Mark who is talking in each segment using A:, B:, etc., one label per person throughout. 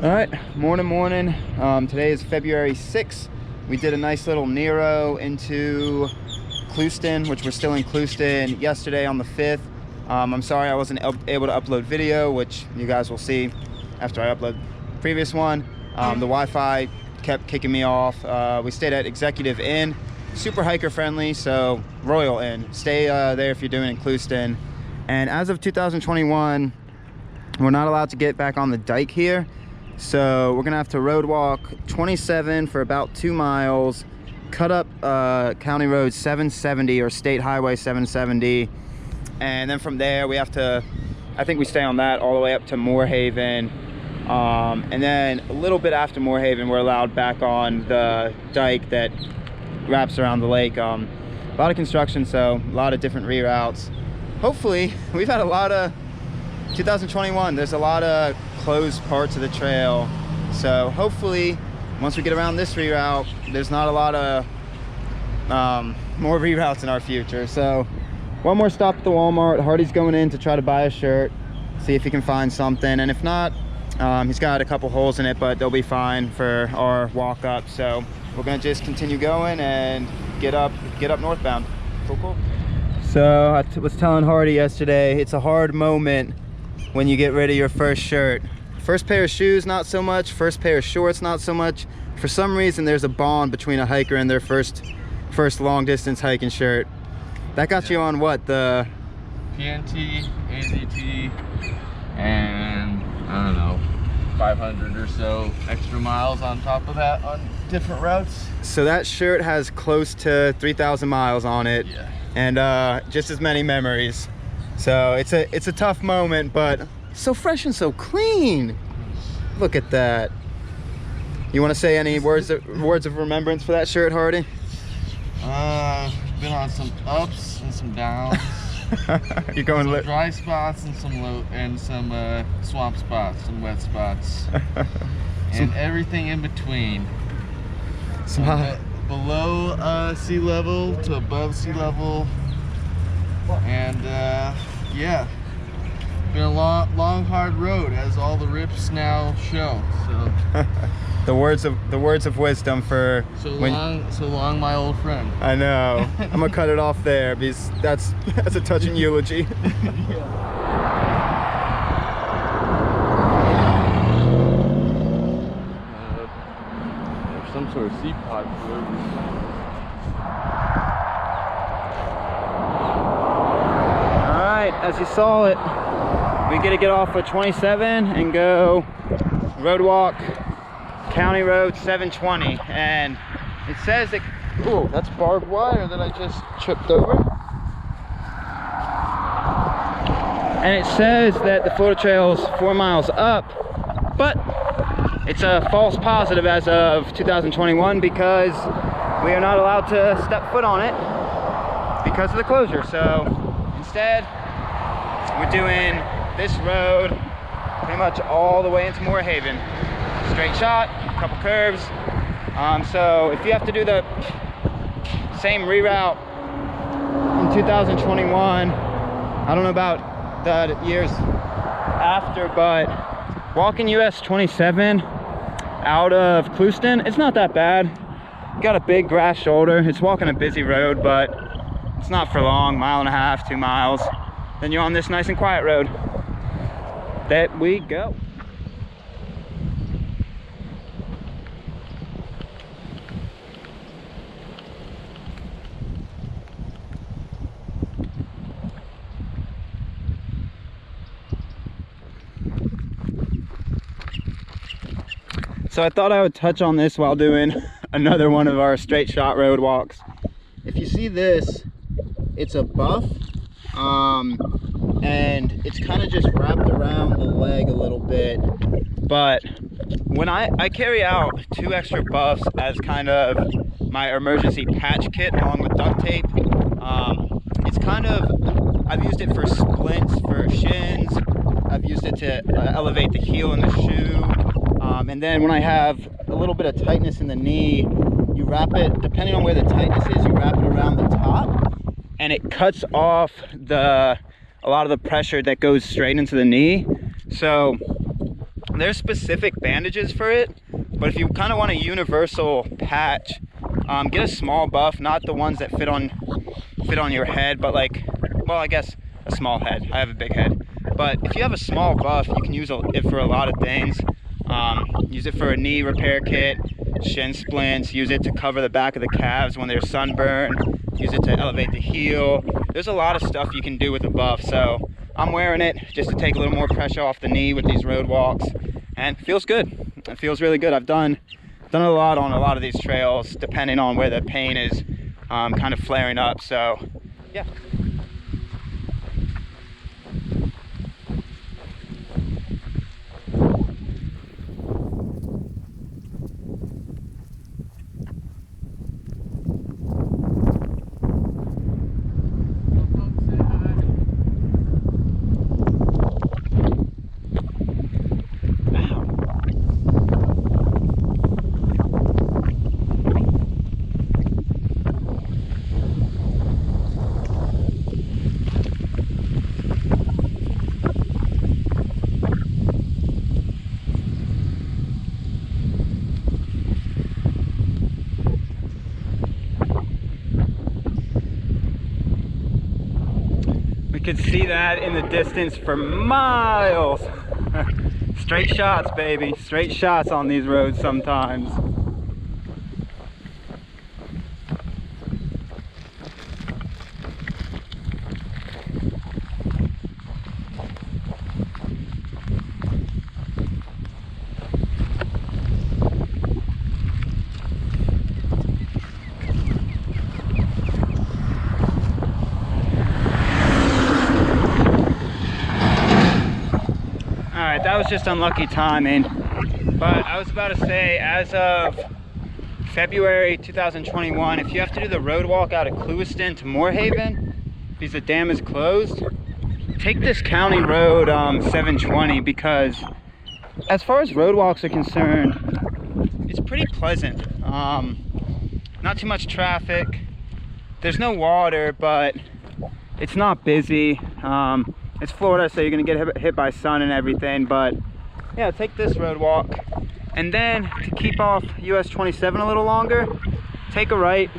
A: All right, morning. Today is February 6th. We did a nice little Nero into Clewiston, which we're still in Clewiston, yesterday on the 5th. I'm sorry I wasn't able to upload video, which you guys will see after I upload the previous one. The Wi-Fi kept kicking me off. We stayed at Executive Inn, super hiker friendly, so Royal Inn. Stay there if you're doing it in Clewiston. And as of 2021, we're not allowed to get back on the dike here. So we're gonna have to road walk 27 for about 2 miles, cut up County Road 770 or State Highway 770. And then from there we have to, I think we stay on that all the way up to Moorhaven. And then a little bit after Moorhaven, we're allowed back on the dike that wraps around the lake. A lot of construction, so a lot of different reroutes. Hopefully, we've had a lot of 2021, there's a lot of closed parts of the trail, so hopefully once we get around this reroute, there's not a lot of more reroutes in our future. So one more stop at the Walmart. Hardy's going in to try to buy a shirt, see if he can find something, and if not, he's got a couple holes in it, but they'll be fine for our walk up. So we're gonna just continue going and get up northbound. Cool. So I was telling Hardy yesterday, it's a hard moment when you get rid of your first shirt. First pair of shoes, not so much. First pair of shorts, not so much. For some reason, there's a bond between a hiker and their first long distance hiking shirt. That got you on what? The
B: PNT, AZT, and I don't know, 500 or so extra miles on top of that on different routes.
A: So that shirt has close to 3,000 miles on it.
B: Yeah.
A: And just as many memories. So it's a tough moment, but so fresh and so clean. Look at that. You want to say any words of remembrance for that shirt, Hardy?
B: Been on some ups and some downs.
A: You're going
B: some dry spots and some low and some swamp spots, some wet spots, and everything in between. Below sea level to above sea level, and yeah, been a long hard road, as all the rips now show. So
A: the words of wisdom for
B: so long, my old friend.
A: I know. I'm gonna cut it off there because that's a touching eulogy.
B: Some sort of sea pod fluid.
A: Alright, as you saw it, we gotta get off of 27 and go road walk County Road 720. And it says that, oh, that's barbed wire that I just tripped over. And it says that the Florida Trail is 4 miles up, but it's a false positive as of 2021 because we are not allowed to step foot on it because of the closure. So instead, we're doing this road pretty much all the way into Moorhaven. Straight shot, a couple curves. So if you have to do the same reroute in 2021, I don't know about the years after, but walking US 27 out of Clewiston, it's not that bad. Got a big grass shoulder. It's walking a busy road, but it's not for long, 1.5 miles, 2 miles. Then you're on this nice and quiet road. There we go. So I thought I would touch on this while doing another one of our straight shot road walks. If you see this, it's a buff, and it's kind of just wrapped around the leg a little bit. But when I carry out 2 extra buffs as kind of my emergency patch kit along with duct tape, it's kind of, I've used it for splints, for shins. I've used it to elevate the heel in the shoe. And then when I have a little bit of tightness in the knee, you wrap it, depending on where the tightness is, you wrap it around the top, and it cuts off a lot of the pressure that goes straight into the knee. So there's specific bandages for it, but if you kind of want a universal patch, get a small buff, not the ones that fit on your head, but like, well, I guess a small head. I have a big head, but if you have a small buff, you can use it for a lot of things. Use it for a knee repair kit, shin splints, use it to cover the back of the calves when they're sunburned, use it to elevate the heel. There's a lot of stuff you can do with a buff, so I'm wearing it just to take a little more pressure off the knee with these road walks, and it feels good. It feels really good. I've done a lot on a lot of these trails, depending on where the pain is kind of flaring up, so yeah. Could see that in the distance for miles. Straight shots, baby. Straight shots on these roads sometimes. Alright, that was just unlucky timing, but I was about to say, as of February 2021, if you have to do the road walk out of Clewiston to Moorhaven because the dam is closed, take this county road 720, because as far as road walks are concerned, it's pretty pleasant. Not too much traffic, there's no water, but it's not busy. It's Florida, so you're gonna get hit by sun and everything, but yeah, take this road walk. And then to keep off US 27 a little longer, take a right.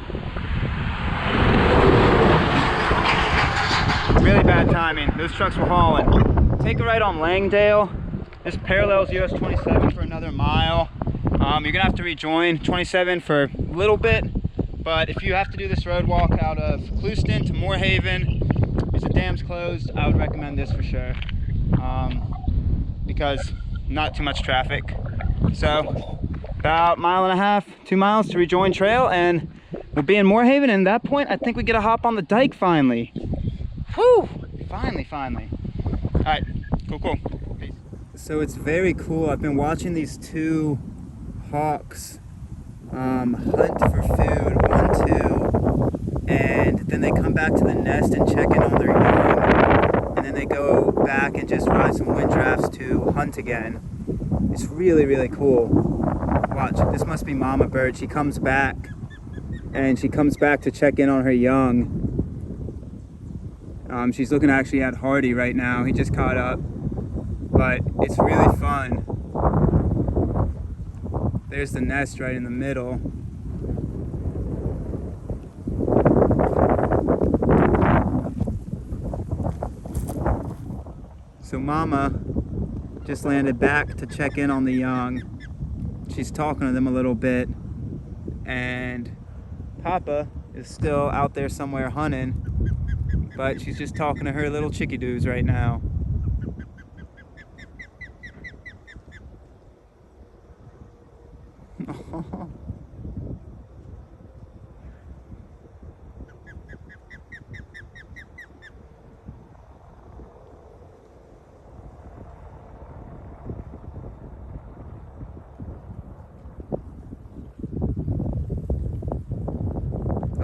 A: Really bad timing, those trucks were hauling. Take a right on Langdale. This parallels US 27 for another mile. You're gonna have to rejoin 27 for a little bit, but if you have to do this road walk out of Clewiston to Moorhaven, because the dam's closed, I would recommend this for sure, because not too much traffic. So about 1.5 miles, 2 miles to rejoin trail, and we'll be in Moorhaven. And at that point, I think we get a hop on the dike finally. Whew! Finally. All right, cool. Peace. So it's very cool. I've been watching these two hawks hunt for food, 1, 2, and then they come back to the nest and check in on their young, and then they go back and just ride some wind drafts to hunt again. It's really cool. Watch, this must be mama bird. She comes back, and she comes back to check in on her young. She's looking actually at Hardy right now. He just caught up, but it's really fun. There's the nest right in the middle. So Mama just landed back to check in on the young. She's talking to them a little bit, and Papa is still out there somewhere hunting, but she's just talking to her little chickadoos right now.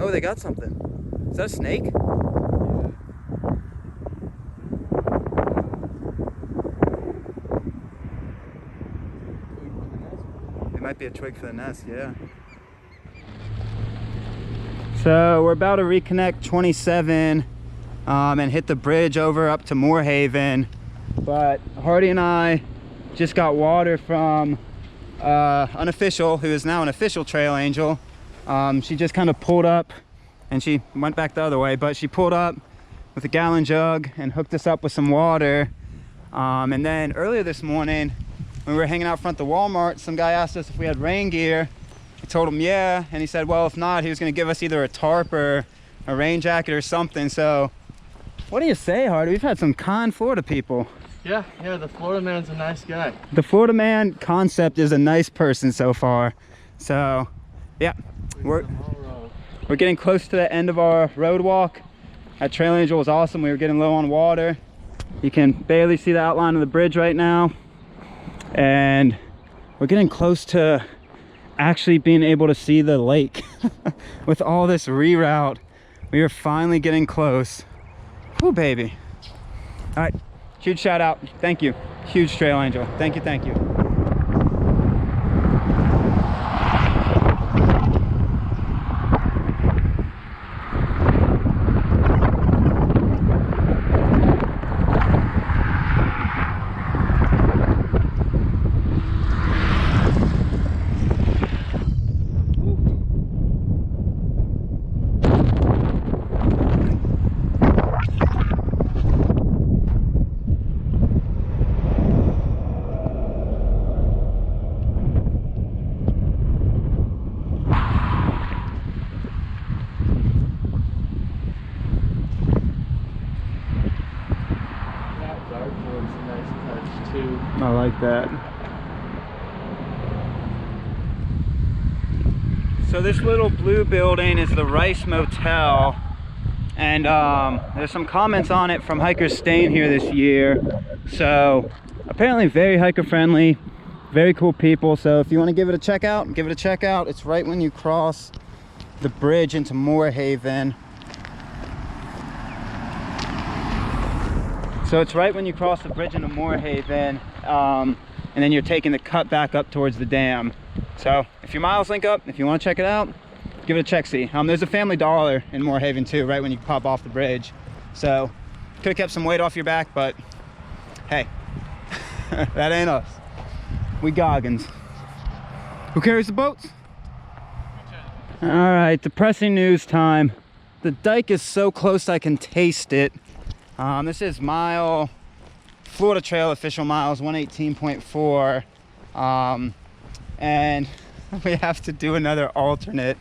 A: Oh, they got something. Is that a snake? Yeah. It might be a twig for the nest, yeah. So we're about to reconnect 27 and hit the bridge over up to Moorhaven. But Hardy and I just got water from unofficial, who is now an official trail angel. She just kind of pulled up, and she went back the other way, but she pulled up with a gallon jug and hooked us up with some water. And then earlier this morning, when we were hanging out front the Walmart, some guy asked us if we had rain gear. I told him yeah, and he said, well, if not, he was gonna give us either a tarp or a rain jacket or something. So what do you say, Hardy? We've had some kind Florida people.
B: Yeah, the Florida man's a nice guy.
A: The Florida man concept is a nice person so far. So yeah, we're getting close to the end of our road walk. That trail angel was awesome. We were getting low on water. You can barely see the outline of the bridge right now, and we're getting close to actually being able to see the lake. With all this reroute, we are finally getting close. Whew, baby. All right, huge shout out. Thank you. Huge trail angel. Thank you, thank you. I like that. So this little blue building is the Rice Motel, and there's some comments on it from hikers staying here this year. So apparently very hiker friendly, very cool people. So if you want to give it a check out, give it a check out. It's right when you cross the bridge into Moorhaven. So it's right when you cross the bridge into Moorhaven, and then you're taking the cut back up towards the dam. So if your miles link up, if you want to check it out, give it a check-see. There's a Family Dollar in Moorhaven too, right when you pop off the bridge. So could have kept some weight off your back, but hey, that ain't us. We Goggins. Who carries the boats? All right, depressing news time. The dike is so close I can taste it. This is Florida Trail official miles 118.4, and we have to do another alternate.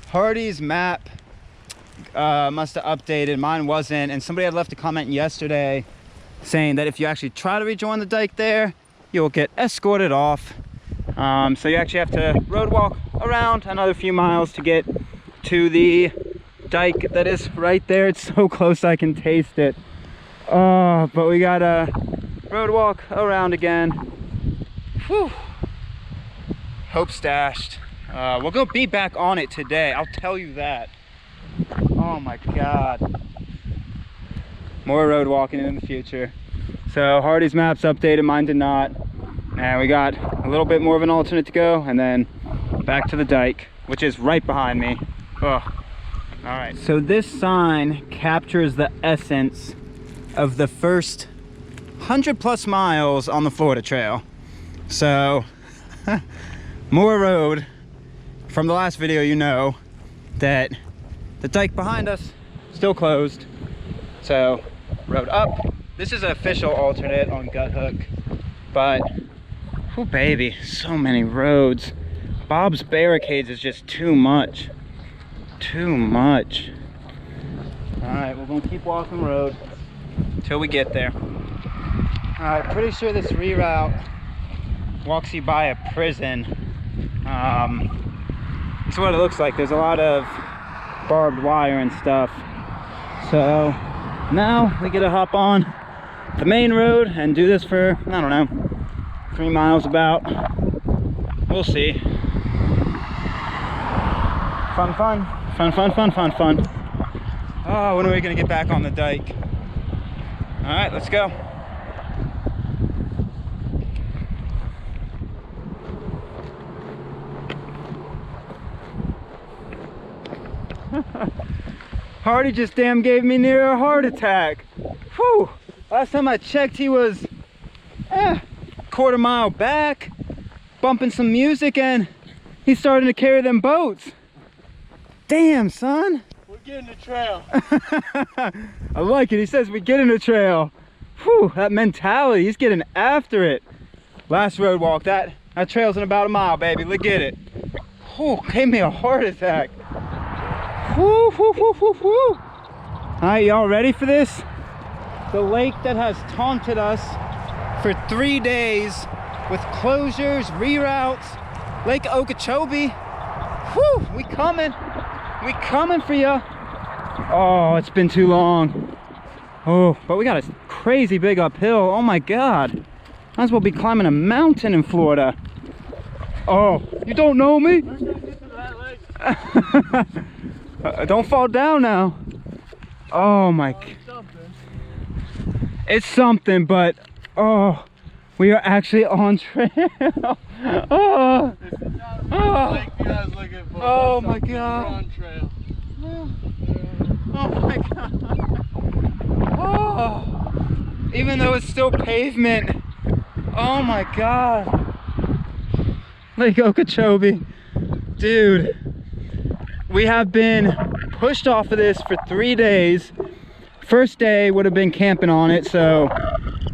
A: Hardy's map must have updated, mine wasn't, and somebody had left a comment yesterday saying that if you actually try to rejoin the dike there, you'll get escorted off. So you actually have to road walk around another few miles to get to the dike that is right there. It's so close I can taste it. Oh, but we gotta road walk around again. Whew. Hope stashed. We'll go be back on it today, I'll tell you that. Oh my god. More road walking in the future. So Hardy's maps updated, mine did not. And we got a little bit more of an alternate to go, and then back to the dike, which is right behind me. Ugh. All right, so this sign captures the essence of the first 100+ miles on the Florida Trail. So Moore Road, from the last video, you know that the dike behind us still closed. So road up. This is an official alternate on Gut Hook, but oh baby, so many roads. Bob's Barricades is just too much. Too much. All right, we're gonna keep walking road till we get there. All right, pretty sure this reroute walks you by a prison. It's what it looks like. There's a lot of barbed wire and stuff. So now we get to hop on the main road and do this for, I don't know, 3 miles about. We'll see. Fun, fun. Fun, fun, fun, fun, fun. Oh, when are we gonna get back on the dike? All right, let's go. Hardy just gave me near a heart attack. Whew. Last time I checked, he was quarter mile back, bumping some music, and he's starting to carry them boats. Damn, son.
B: We're getting the trail.
A: I like it. He says we get in the trail. Whew, that mentality. He's getting after it. Last road walk, that trail's in about a mile, baby. Look at it. Whew, gave me a heart attack. Whew, whew, whew, whew, whew. All right, y'all ready for this? The lake that has taunted us for 3 days with closures, reroutes, Lake Okeechobee. Whew, we coming for ya. Oh, it's been too long. Oh, but we got a crazy big uphill. Oh my God. Might as well be climbing a mountain in Florida. Oh, you don't know me? Don't fall down now. Oh my. It's something, but oh, we are actually on trail. Oh, oh my God. Oh my God. Oh, even though it's still pavement. Oh my God. Lake Okeechobee. Dude, we have been pushed off of this for 3 days. First day would have been camping on it, so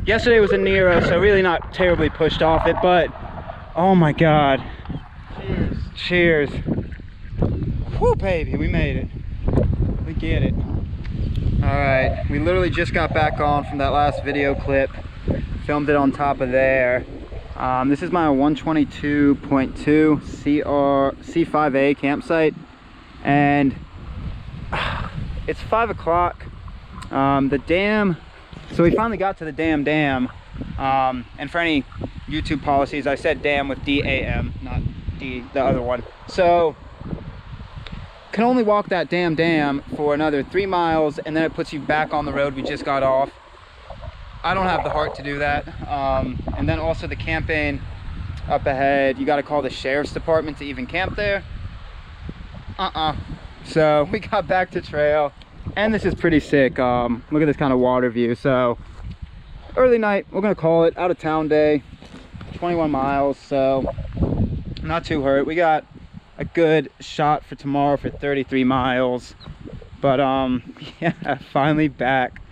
A: yesterday was a Nero, so really not terribly pushed off it, but oh my God. Cheers. Whoo, baby, we made it. We get it. All right, we literally just got back on from that last video clip. Filmed it on top of there. This is my 122.2 C5A campsite, and it's 5 o'clock. The dam, so we finally got to the dam, and for any YouTube policies, I said dam with D-A-M, not D, the other one. So can only walk that dam for another 3 miles, and then it puts you back on the road we just got off. I don't have the heart to do that. And then also the camping up ahead, you got to call the sheriff's department to even camp there. So we got back to trail, and this is pretty sick. Look at this kind of water view. So early night, we're gonna call it out of town day, 21 miles, so I'm not too hurt. We got a good shot for tomorrow for 33 miles, but yeah, finally back.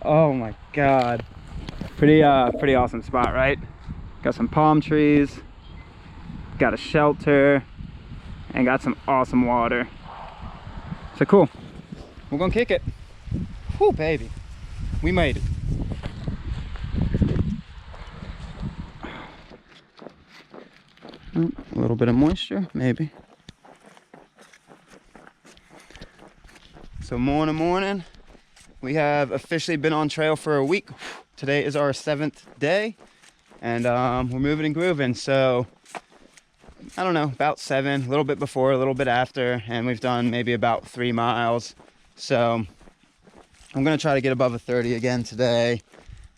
A: Oh my God, pretty awesome spot, right? Got some palm trees, got a shelter, and got some awesome water. So cool, we're gonna kick it. Whoo, baby, we made it. A little bit of moisture, maybe. So morning, we have officially been on trail for a week. Today is our 7th day, and we're moving and grooving. So I don't know, about 7, a little bit before, a little bit after, and we've done maybe about 3 miles. So I'm gonna try to get above a 30 again today,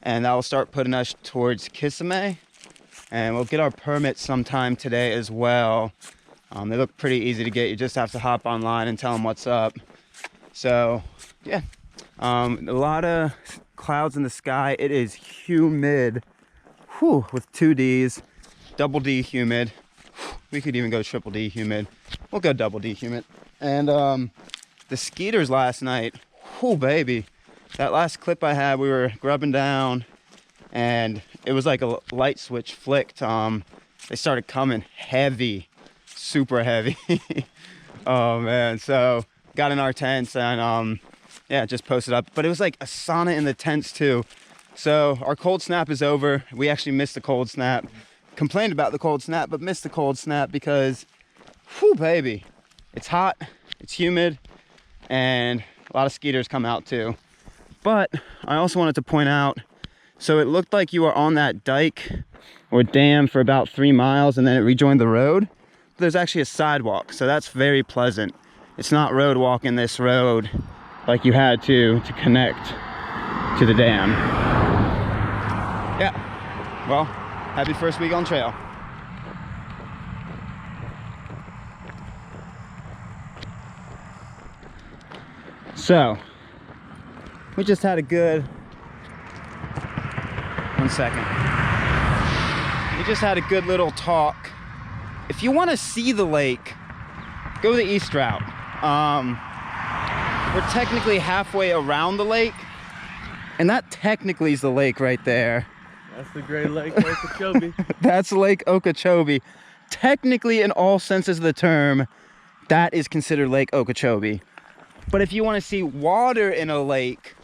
A: and that will start putting us towards Kissimmee, and we'll get our permits sometime today as well. They look pretty easy to get. You just have to hop online and tell them what's up. So yeah, a lot of clouds in the sky. It is humid. Whew, with 2 Ds, double D humid. We could even go triple D humid. We'll go double D humid. And the skeeters last night, whew, baby. That last clip I had, we were grubbing down, and it was like a light switch flicked. They started coming heavy, super heavy. Oh man, so got in our tents and yeah, just posted up. But it was like a sauna in the tents too. So our cold snap is over. We actually missed the cold snap. Complained about the cold snap, but missed the cold snap because, whew, baby, it's hot, it's humid, and a lot of skeeters come out too. But I also wanted to point out, so it looked like you were on that dike or dam for about 3 miles and then it rejoined the road. But there's actually a sidewalk, so that's very pleasant. It's not road walking this road like you had to connect to the dam. Yeah, well, happy first week on trail. So, we just had a good, 1 second. just had a good little talk. If you want to see the lake, go the east route. We're technically halfway around the lake, and that technically is the lake right there.
B: That's the Great Lake Okeechobee.
A: That's Lake Okeechobee. Technically, in all senses of the term, that is considered Lake Okeechobee. But if you want to see water in a lake,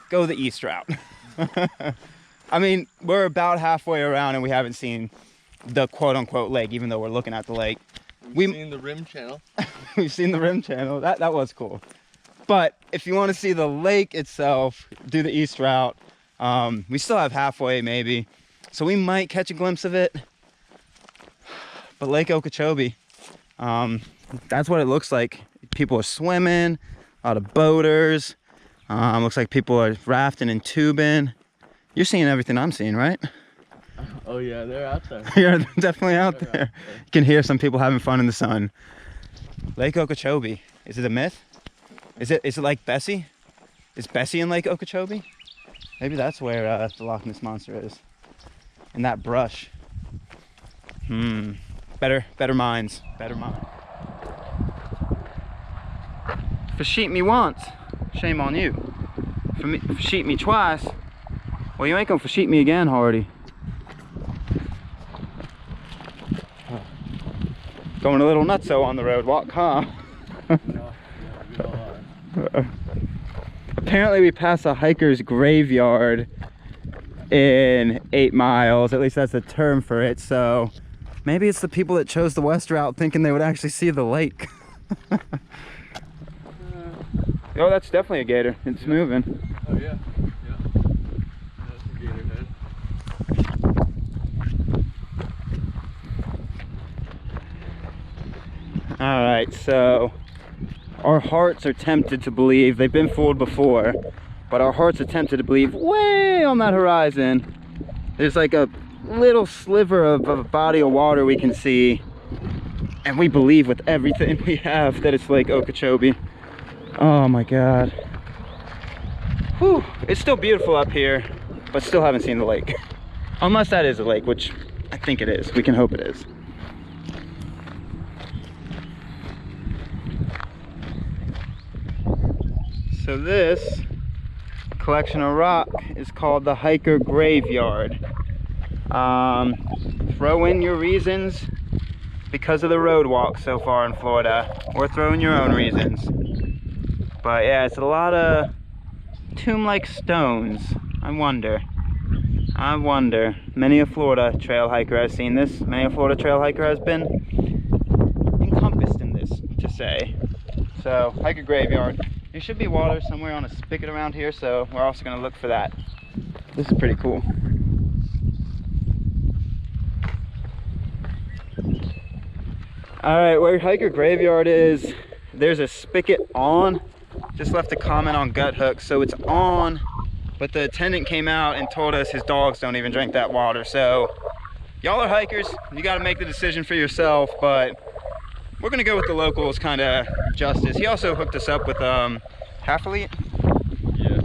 A: go the east route. I mean, we're about halfway around and we haven't seen the quote-unquote lake, even though we're looking at the lake.
B: We've seen the rim channel.
A: We've seen the rim channel. That was cool. But if you want to see the lake itself, do the east route. We still have halfway maybe, so we might catch a glimpse of it. But Lake Okeechobee, that's what it looks like. People are swimming, a lot of boaters. Looks like people are rafting and tubing. You're seeing everything I'm seeing, right?
B: Oh yeah, they're out there.
A: You're definitely out there. You can hear some people having fun in the sun. Lake Okeechobee, is it a myth? Is it like Bessie? Is Bessie in Lake Okeechobee? Maybe that's where the Loch Ness Monster is. In that brush. Better minds. Better minds. For sheep me once, shame on you. For sheep me twice, well, you ain't gonna for sheep me again, Hardy. Going a little nutso on the road walk, huh? Apparently we passed a hiker's graveyard in 8 miles. At least that's the term for it. So maybe it's the people that chose the west route thinking they would actually see the lake. Oh, that's definitely a gator. It's moving.
B: Oh yeah. Yeah. That's a gator head.
A: All right, so our hearts are tempted to believe, they've been fooled before, but our hearts are tempted to believe way on that horizon there's like a little sliver of a body of water we can see, and we believe with everything we have that it's Lake Okeechobee. Oh my god. Whew. It's still beautiful up here, but still haven't seen the lake. Unless that is a lake, which I think it is. We can hope it is. So this collection of rock is called the Hiker Graveyard. Throw in your reasons because of the road walk so far in Florida, or throw in your own reasons. But yeah, it's a lot of tomb-like stones. I wonder. Many a Florida trail hiker has seen this. Many a Florida trail hiker has been encompassed in this, to say. So, Hiker Graveyard. There should be water somewhere on a spigot around here, so we're also going to look for that. This is pretty cool. Alright, where Hiker Graveyard is, there's a spigot on. Just left a comment on Gut Hook, so it's on, but the attendant came out and told us his dogs don't even drink that water. So y'all are hikers, you got to make the decision for yourself, but we're gonna go with the locals kind of justice. He also hooked us up with half a liter.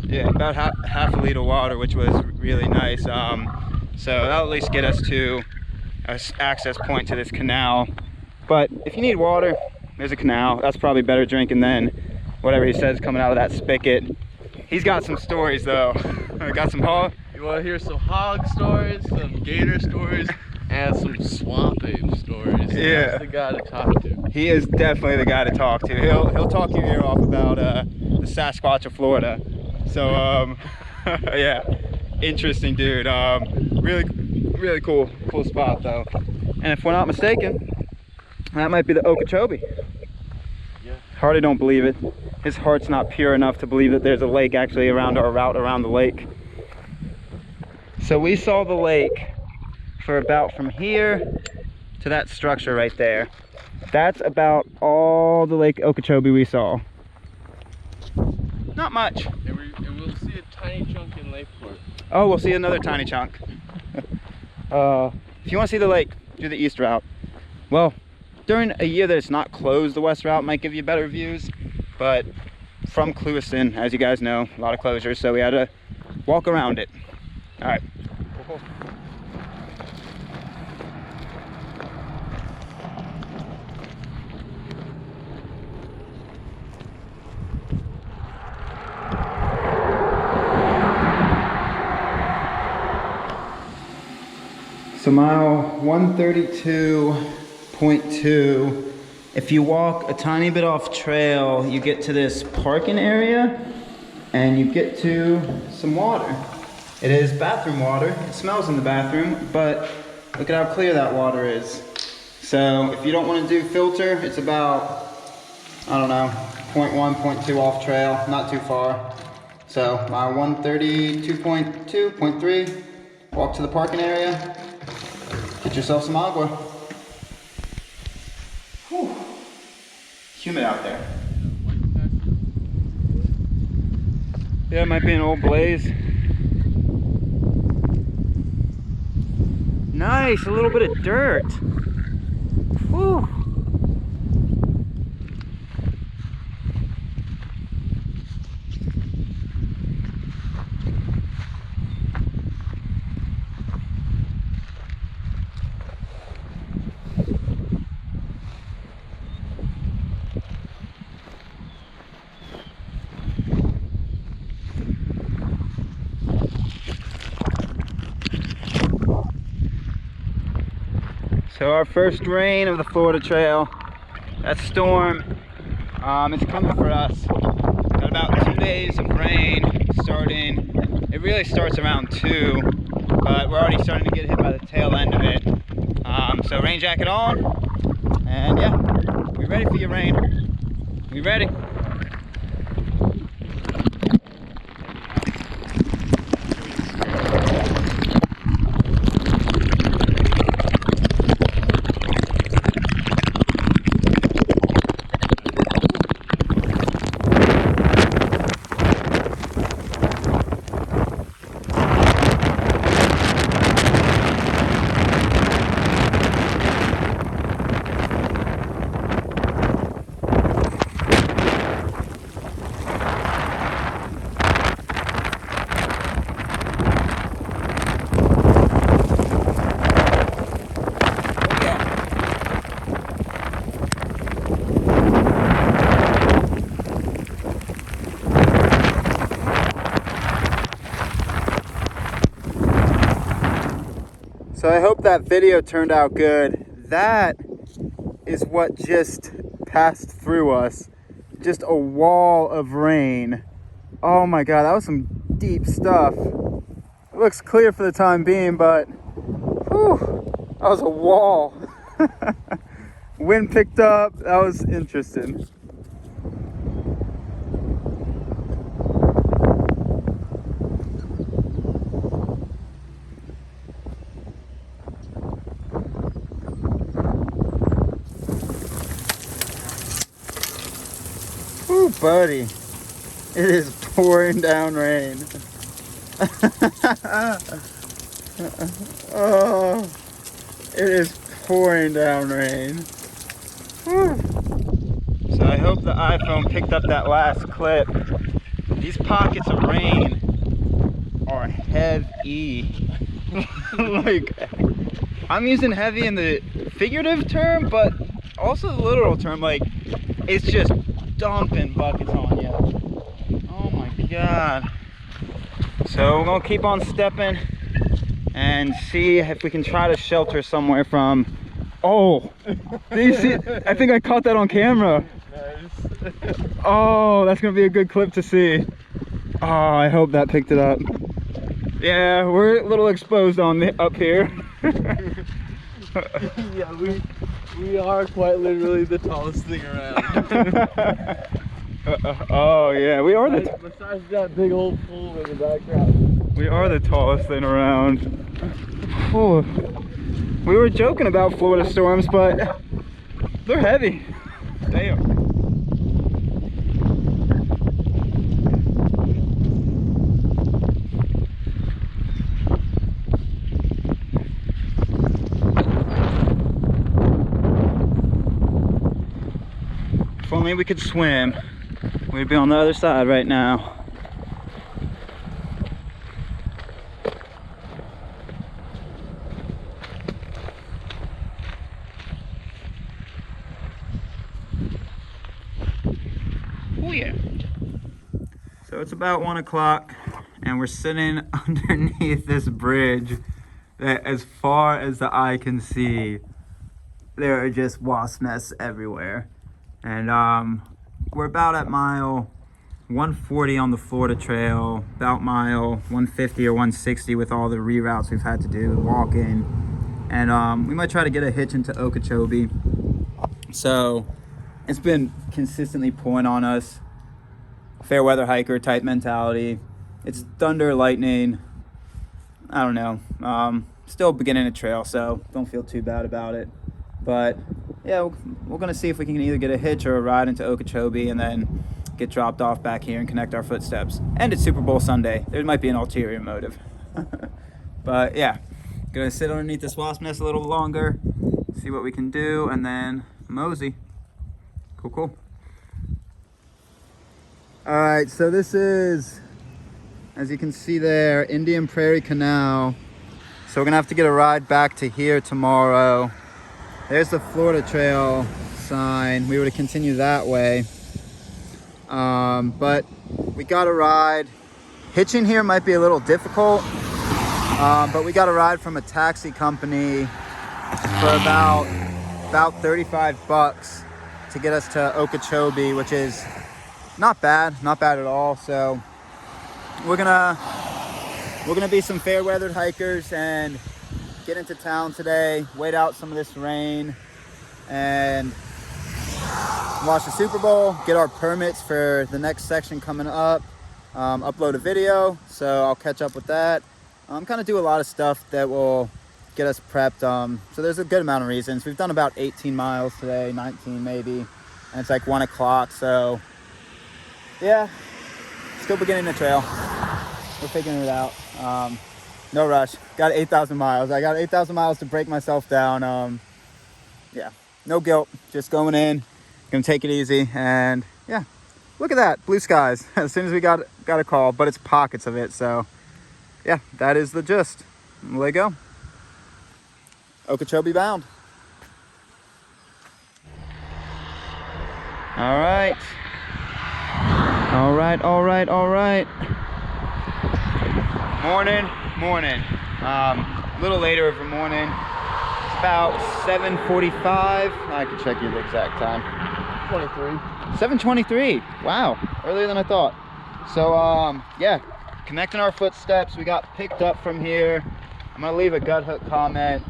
A: Yeah, about half a liter of water, which was really nice. So that'll at least get us to an access point to this canal. But if you need water, there's a canal. That's probably better drinking than whatever he says coming out of that spigot. He's got some stories though. Got some hog.
B: You want to hear some hog stories, some gator stories, and some swamp ape stories?
A: Yeah,
B: that's the guy to talk to.
A: He is definitely the guy to talk to. He'll talk your ear off about the Sasquatch of Florida. So yeah, interesting dude. Really cool spot though. And if we're not mistaken, that might be the Okeechobee.
B: Yeah.
A: Hardy don't believe it. His heart's not pure enough to believe that there's a lake actually around our route around the lake. So we saw the lake for about from here to that structure right there. That's about all the Lake Okeechobee we saw. Not much.
B: And we'll see a tiny chunk in Lakeport.
A: Oh, we'll see another tiny chunk. If you want to see the lake, do the east route. Well, during a year that it's not closed, the west route might give you better views. But from Clewiston, as you guys know, a lot of closures, so we had to walk around it. All right. So mile 132.2. If you walk a tiny bit off trail, you get to this parking area and you get to some water. It is bathroom water. It smells in the bathroom, but look at how clear that water is. So if you don't want to do filter, it's about, I don't know, 0.1, 0.2 off trail, not too far. So mile 132.2, 0.3, walk to the parking area, get yourself some agua. Whew. Humid out there. Yeah, it might be an old blaze. Nice, a little bit of dirt. Whew. So our first rain of the Florida Trail. That storm, it's coming for us. Got about 2 days of rain starting. It really starts around 2, but we're already starting to get hit by the tail end of it. So rain jacket on, and yeah, we ready for your rain. We ready? So I hope that video turned out good. That is what just passed through us. Just a wall of rain. Oh my God, that was some deep stuff. It looks clear for the time being, but whew, that was a wall. Wind picked up, that was interesting. Ooh, buddy, it is pouring down rain. Oh, it is pouring down rain. Whew. So I hope the iPhone picked up that last clip. These pockets of rain are heavy. Like, I'm using heavy in the figurative term, but also the literal term. Like, it's just dumping buckets on you. Oh my God. So we're gonna keep on stepping and see if we can try to shelter somewhere from. Oh, do you see? I think I caught that on camera. Nice. Oh, that's gonna be a good clip to see. Oh, I hope that picked it up. Yeah, we're a little exposed on up here.
B: Yeah, we are quite literally the tallest thing around.
A: Oh yeah, we are the
B: besides that big old pool in the background.
A: We are the tallest thing around. Oh, we were joking about Florida storms, but they're heavy. Damn. If only we could swim, we'd be on the other side right now. Oh yeah. So it's about 1 o'clock and we're sitting underneath this bridge that as far as the eye can see, there are just wasp nests everywhere. And we're about at mile 140 on the Florida Trail, about mile 150 or 160 with all the reroutes we've had to do, walking. And we might try to get a hitch into Okeechobee. So it's been consistently pouring on us. Fair weather hiker type mentality. It's thunder, lightning. I don't know. Still beginning a trail, so don't feel too bad about it. But yeah, we're gonna see if we can either get a hitch or a ride into Okeechobee and then get dropped off back here and connect our footsteps. And it's Super Bowl Sunday. There might be an ulterior motive. But yeah, gonna sit underneath this wasp nest a little longer, see what we can do, and then mosey. Cool. All right, so this is, as you can see there, Indian Prairie Canal. So we're gonna have to get a ride back to here tomorrow. There's the Florida Trail sign. We would have continued that way. But we got a ride. Hitching here might be a little difficult, but we got a ride from a taxi company for about 35 bucks to get us to Okeechobee, which is not bad at all. So we're gonna be some fair weathered hikers and get into town today, wait out some of this rain, and watch the Super Bowl, get our permits for the next section coming up, upload a video, so I'll catch up with that. Kind of do a lot of stuff that will get us prepped. So there's a good amount of reasons. We've done about 18 miles today, 19 maybe, and it's like 1 o'clock, so yeah, still beginning the trail. We're figuring it out. No rush. Got 8,000 miles. I got 8,000 miles to break myself down. Yeah, no guilt. Just going in. Gonna take it easy. And yeah, look at that. Blue skies. As soon as we got a call, but it's pockets of it. So yeah, that is the gist. Let go. Okeechobee bound. All right. Morning. A little later of the morning. It's about 7:45. I can check you the exact time. 7:23. Wow, earlier than I thought. So yeah, connecting our footsteps. We got picked up from here. I'm gonna leave a gut hook comment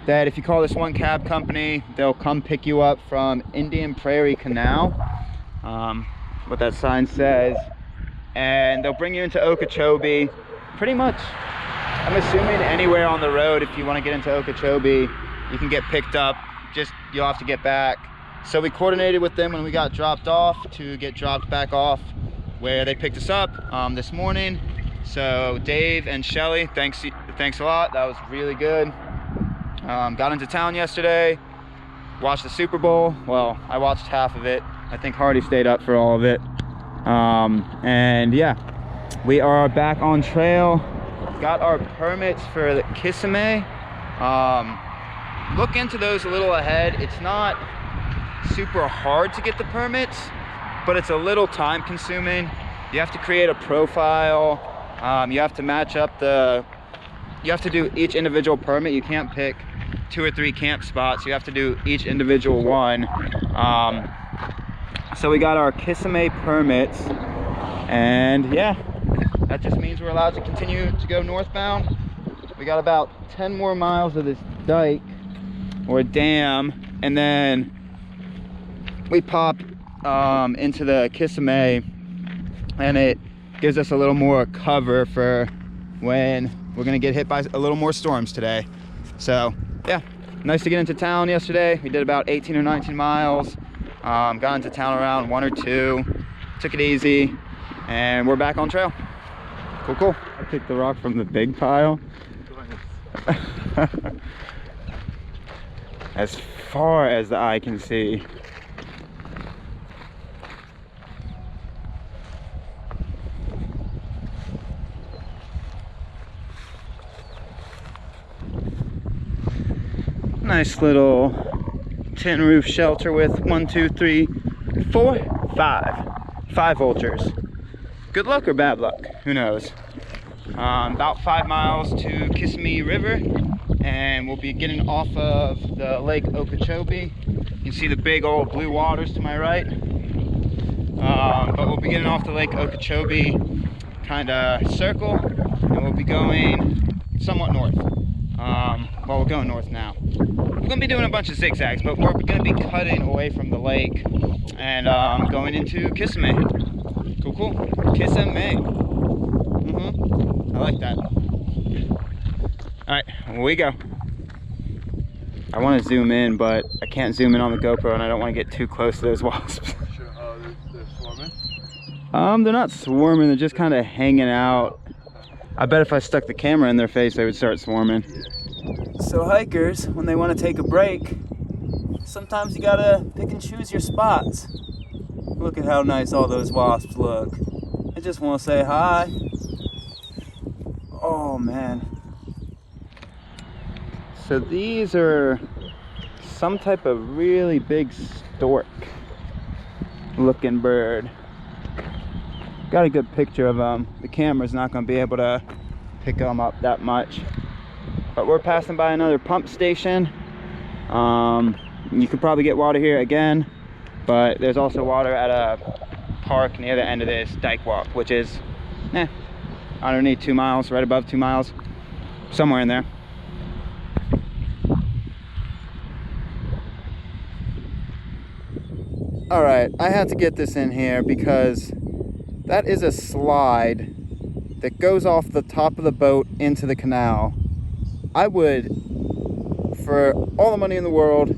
A: that if you call this one cab company, they'll come pick you up from Indian Prairie Canal. What that sign says, and they'll bring you into Okeechobee. Pretty much, I'm assuming anywhere on the road, if you want to get into Okeechobee, you can get picked up. Just you'll have to get back. So we coordinated with them when we got dropped off to get dropped back off where they picked us up this morning. So Dave and Shelly, thanks a lot. That was really good. Got into town yesterday, watched the Super Bowl. Well, I watched half of it. I think Hardy stayed up for all of it. And yeah, we are back on trail. Got our permits for the Kissimmee. Look into those a little ahead. It's not super hard to get the permits, but it's a little time consuming. You have to create a profile. You have to match up you have to do each individual permit. You can't pick 2 or 3 camp spots. You have to do each individual one. So we got our Kissimmee permits, and yeah, that just means we're allowed to continue to go northbound. We got about 10 more miles of this dike or dam, and then we pop into the Kissimmee, and it gives us a little more cover for when we're gonna get hit by a little more storms today. So yeah, nice to get into town yesterday. We did about 18 or 19 miles. Got into town around 1 or 2, took it easy, and we're back on trail. Cool. I picked the rock from the big pile. As far as the eye can see. Nice little tin roof shelter with 1, 2, 3, 4, 5 vultures. Good luck or bad luck, who knows. about 5 miles to Kissimmee River, and we'll be getting off of the Lake Okeechobee. You can see the big old blue waters to my right. But we'll be getting off the Lake Okeechobee kind of circle, and we'll be going somewhat north. Well, we're going north now. We're going to be doing a bunch of zigzags, but we're going to be cutting away from the lake and going into Kissimmee. Cool, cool. Kissimmee. I like that. Alright, here we go. I want to zoom in, but I can't zoom in on the GoPro, and I don't want to get too close to those wasps.
B: Sure. Oh, they're swarming?
A: They're not swarming, they're just kind of hanging out. I bet if I stuck the camera in their face, they would start swarming. So hikers, when they want to take a break, sometimes you gotta pick and choose your spots. Look at how nice all those wasps look. I just want to say hi. Oh man. So these are some type of really big stork looking bird. Got a good picture of them. The camera's not going to be able to pick them up that much. But we're passing by another pump station. You could probably get water here again, but there's also water at a park near the end of this dike walk, which is underneath 2 miles, right above 2 miles, somewhere in there. All right, I had to get this in here because that is a slide that goes off the top of the boat into the canal. I would, for all the money in the world,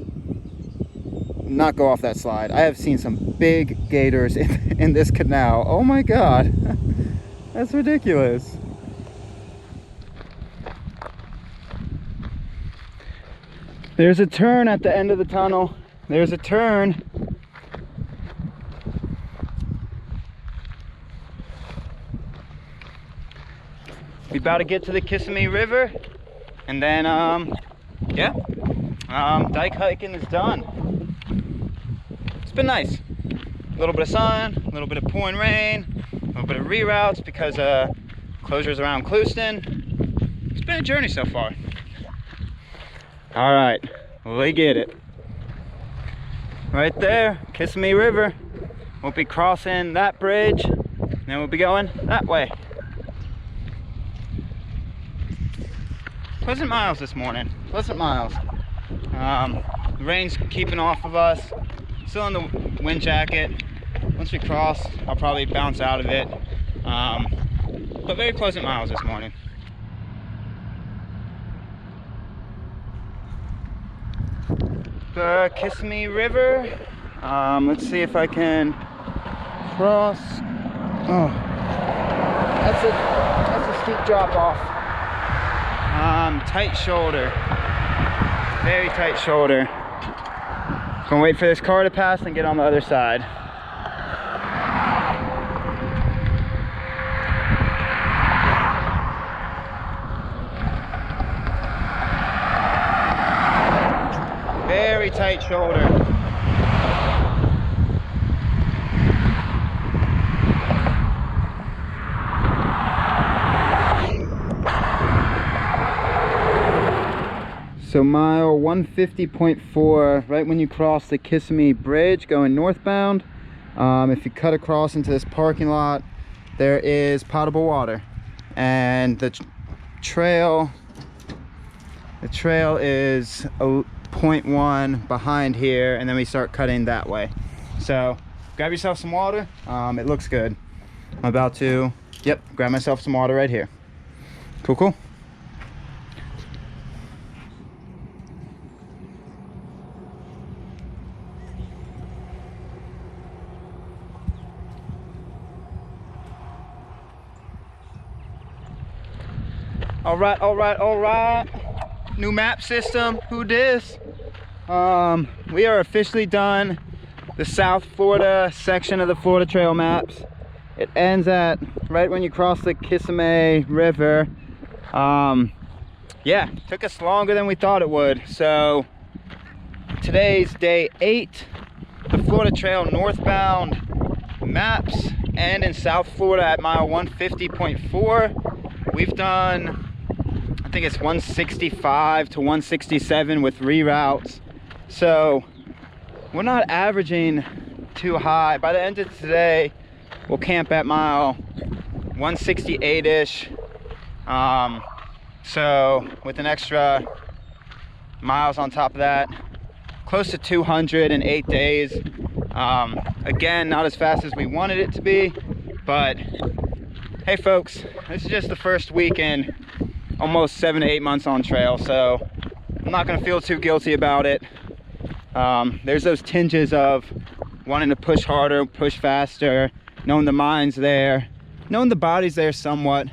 A: not go off that slide. I have seen some big gators in this canal. Oh my God, that's ridiculous. There's a turn at the end of the tunnel. There's a turn. We about to get to the Kissimmee River, and then dike hiking is done. It's been nice. A little bit of sun, a little bit of pouring rain, a little bit of reroutes because closures around Clewiston. It's been a journey so far. All right, we get it. Right there, Kissimmee River. We'll be crossing that bridge, and then we'll be going that way. Pleasant miles this morning, pleasant miles. The rain's keeping off of us, still in the wind jacket. Once we cross, I'll probably bounce out of it. But very pleasant miles this morning. The Kissimmee River. Let's see if I can cross. Oh, that's a steep drop off. Tight shoulder, very tight shoulder. Gonna wait for this car to pass and get on the other side. Very tight shoulder. So mile 150.4, right when you cross the Kissimmee Bridge going northbound, if you cut across into this parking lot, there is potable water, and the trail is a 0.1 behind here, and then we start cutting that way. So grab yourself some water. It looks good. I'm about to grab myself some water right here. Cool. All right. New map system, who dis? We are officially done the South Florida section of the Florida Trail maps. It ends at right when you cross the Kissimmee River. Took us longer than we thought it would. So today's day 8. The Florida Trail northbound maps end in South Florida at mile 150.4. we've done, I think it's 165 to 167 with reroutes. So we're not averaging too high. By the end of today, we'll camp at mile 168-ish. So with an extra miles on top of that, close to 200 in 8 days. Again, not as fast as we wanted it to be, but hey folks, this is just the first week in almost 7 to 8 months on trail, so I'm not gonna feel too guilty about it. There's those tinges of wanting to push harder, push faster, knowing the mind's there, knowing the body's there somewhat,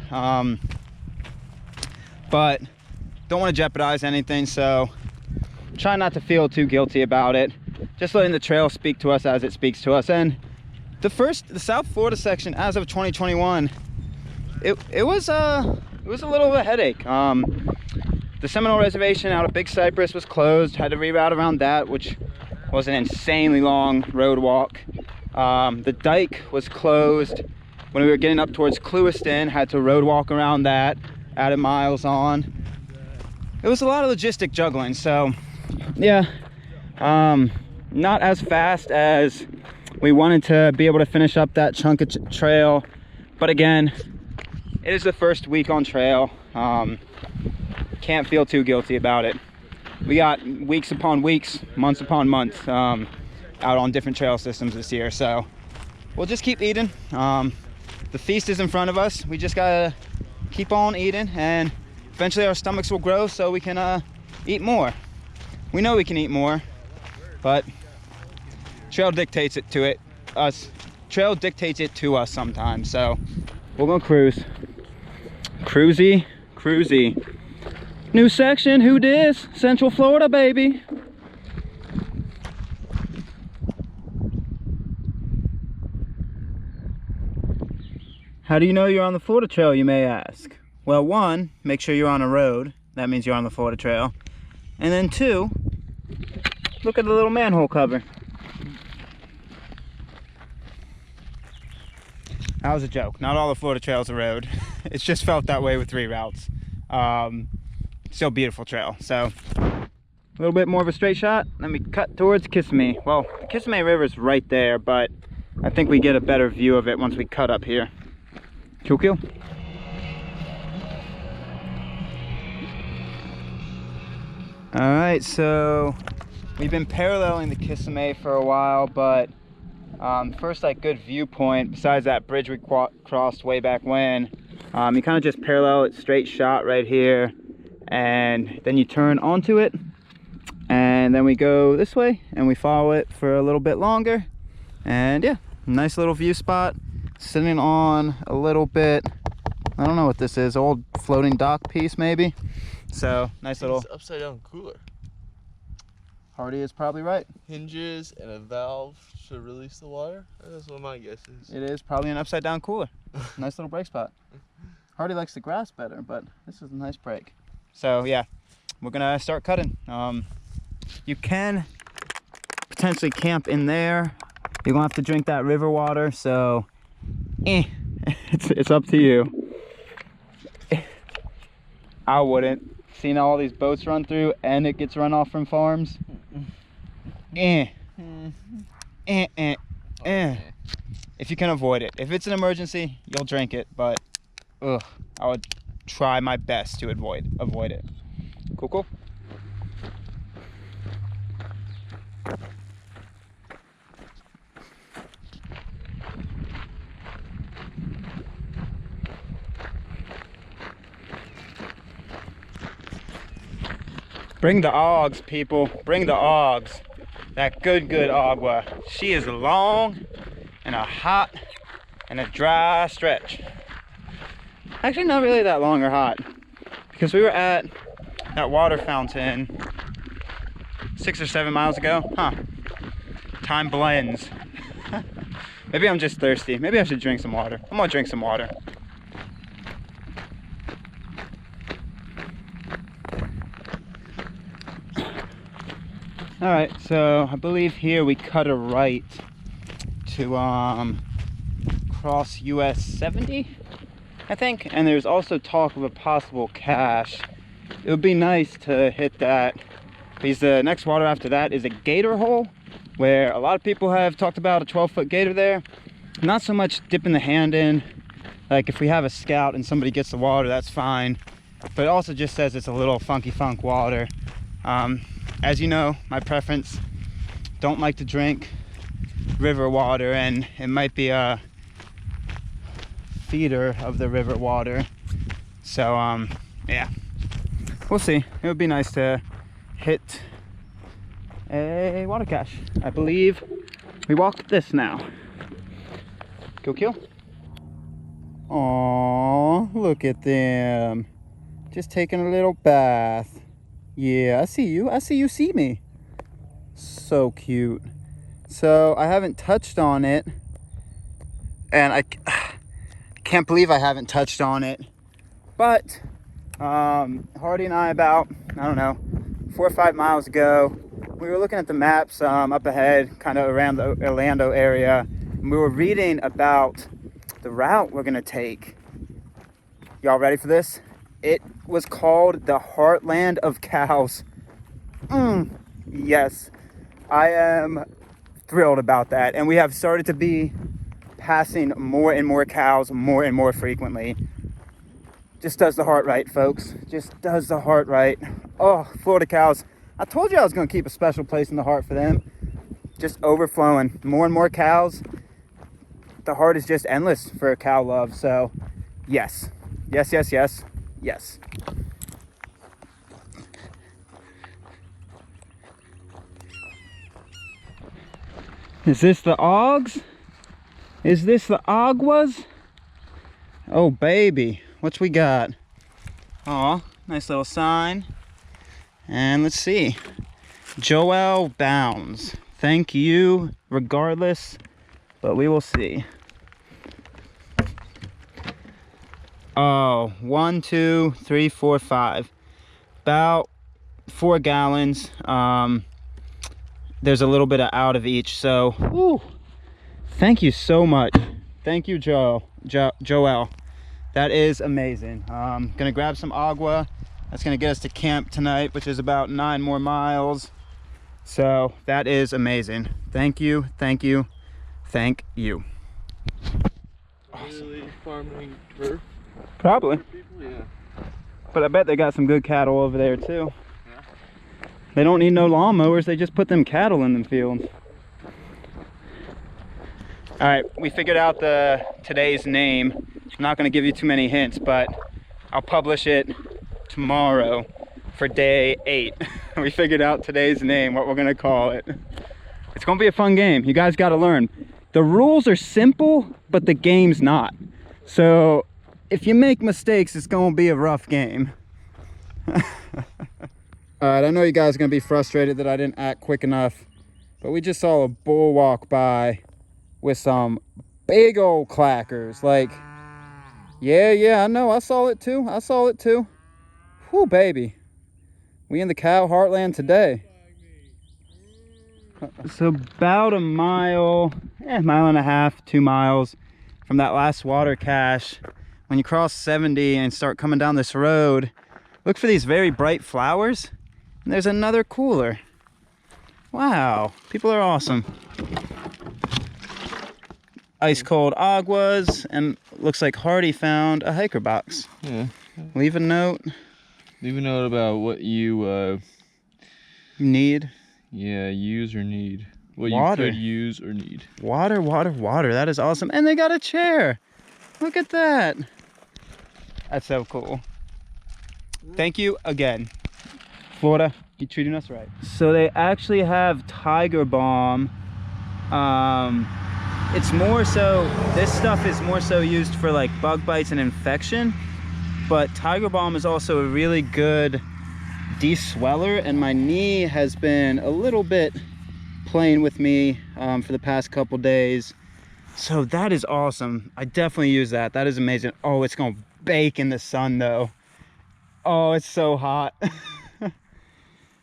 A: but don't want to jeopardize anything, so try not to feel too guilty about it. Just letting the trail speak to us as it speaks to us. And the South Florida section as of 2021, it was a little of a headache. The Seminole Reservation out of Big Cypress was closed. Had to reroute around that, which was an insanely long road walk. The dike was closed when we were getting up towards Clewiston. Had to road walk around that, added miles on. It was a lot of logistic juggling, so yeah, not as fast as we wanted to be able to finish up that chunk of trail, but again, it is the first week on trail. Can't feel too guilty about it. We got weeks upon weeks, months upon months out on different trail systems this year, so we'll just keep eating. The feast is in front of us. We just gotta keep on eating, and eventually our stomachs will grow so we can eat more. We know we can eat more, but trail dictates it to us. Trail dictates it to us sometimes, so we're gonna cruise. Cruisy, cruisy. New section, who dis? Central Florida, baby. How do you know you're on the Florida Trail, you may ask? Well, one, make sure you're on a road. That means you're on the Florida Trail. And then two, look at the little manhole cover. That was a joke. Not all the Florida Trail's a road. It's just felt that way with reroutes. Still beautiful trail. So a little bit more of a straight shot. Then we cut towards Kissimmee. Well, the Kissimmee River's right there, but I think we get a better view of it once we cut up here. Cool, cool. All right, so we've been paralleling the Kissimmee for a while, but first like good viewpoint, besides that bridge we crossed way back when, you kind of just parallel it, straight shot right here, and then you turn onto it, and then we go this way and we follow it for a little bit longer, and yeah, nice little view spot, sitting on a little bit, I don't know what this is, old floating dock piece maybe. So nice little
B: It's upside down cooler.
A: Hardy is probably right.
B: Hinges and a valve to release the water. That's what my guess is.
A: It is probably an upside down cooler. Nice little brake spot. Hardy likes the grass better, but this is a nice brake. So yeah, we're gonna start cutting. You can potentially camp in there. You're gonna have to drink that river water, so it's up to you. I wouldn't. Seen all these boats run through and it gets run off from farms. If you can avoid it. If it's an emergency, you'll drink it, but I would try my best to avoid it. Cool, cool. Bring the Augs, people. Bring the Augs. That good agua. She is long and a hot and a dry stretch. Actually, not really that long or hot, because we were at that water fountain 6 or 7 miles ago. Time blends. Maybe I'm just thirsty. Maybe I should drink some water. I'm gonna drink some water. All right, so I believe here we cut a right to cross US 70. I think. And there's also talk of a possible cache. It would be nice to hit that, because the next water after that is a gator hole, where a lot of people have talked about a 12-foot gator there. Not so much dipping the hand in. Like if we have a scout and somebody gets the water, that's fine. But it also just says it's a little funky funk water. As you know, my preference, don't like to drink river water, and it might be a feeder of the river water. So yeah, we'll see. It would be nice to hit a water cache. I believe we walked this now. Go kill. Aww, look at them. Just taking a little bath. Yeah, I see you. I see you see me. So cute. So I haven't touched on it. And I can't believe I haven't touched on it. But Hardy and I, about, I don't know, 4 or 5 miles ago, we were looking at the maps up ahead, kind of around the Orlando area. And we were reading about the route we're gonna take. Y'all ready for this? It was called the Heartland of Cows. Yes, I am thrilled about that. And we have started to be passing more and more cows more and more frequently. Just does the heart right, folks. Just does the heart right. Oh, Florida cows. I told you I was gonna keep a special place in the heart for them. Just overflowing. More and more cows. The heart is just endless for cow love. So yes, yes, yes, yes, yes. Is this the Augs? Is this the Aguas? Oh baby, what's we got? Aw, nice little sign. And let's see. Joel Bounds. Thank you regardless, but we will see. Oh, 1, 2, 3, 4, 5. About 4 gallons. There's a little bit of out of each, so whew, thank you so much. Thank you, Joel. That is amazing. Gonna grab some agua. That's gonna get us to camp tonight, which is about 9 more miles. So that is amazing. Thank you, thank you, thank you. Awesome.
B: Really farming turf?
A: Probably.
B: People? Yeah.
A: But I bet they got some good cattle over there too. Yeah. They don't need no lawnmowers, they just put them cattle in them fields. All right, we figured out today's name. I'm not gonna give you too many hints, but I'll publish it tomorrow for day 8. We figured out today's name, what we're gonna call it. It's gonna be a fun game. You guys gotta learn. The rules are simple, but the game's not. So if you make mistakes, it's gonna be a rough game. All right, I know you guys are gonna be frustrated that I didn't act quick enough, but we just saw a bull walk by with some big old clackers. Like, yeah, I know, I saw it too. Whew, baby. We in the cow heartland today. So about a mile, mile and a half, 2 miles from that last water cache. When you cross 70 and start coming down this road, look for these very bright flowers. And there's another cooler. Wow, people are awesome. Ice cold aguas, and looks like Hardy found a hiker box.
B: Yeah.
A: Leave a note.
B: Leave a note about what you
A: need.
B: Yeah, use or need. What
A: Water.
B: you could use or need.
A: Water. That is awesome. And they got a chair. Look at that. That's so cool. Thank you again. Florida, you're treating us right. So they actually have Tiger Balm. It's more so, this stuff is more so used for like bug bites and infection, but Tiger Balm is also a really good de-sweller, and my knee has been a little bit playing with me for the past couple days. So that is awesome. I definitely use that. That is amazing. Oh, it's gonna bake in the sun though. Oh, it's so hot.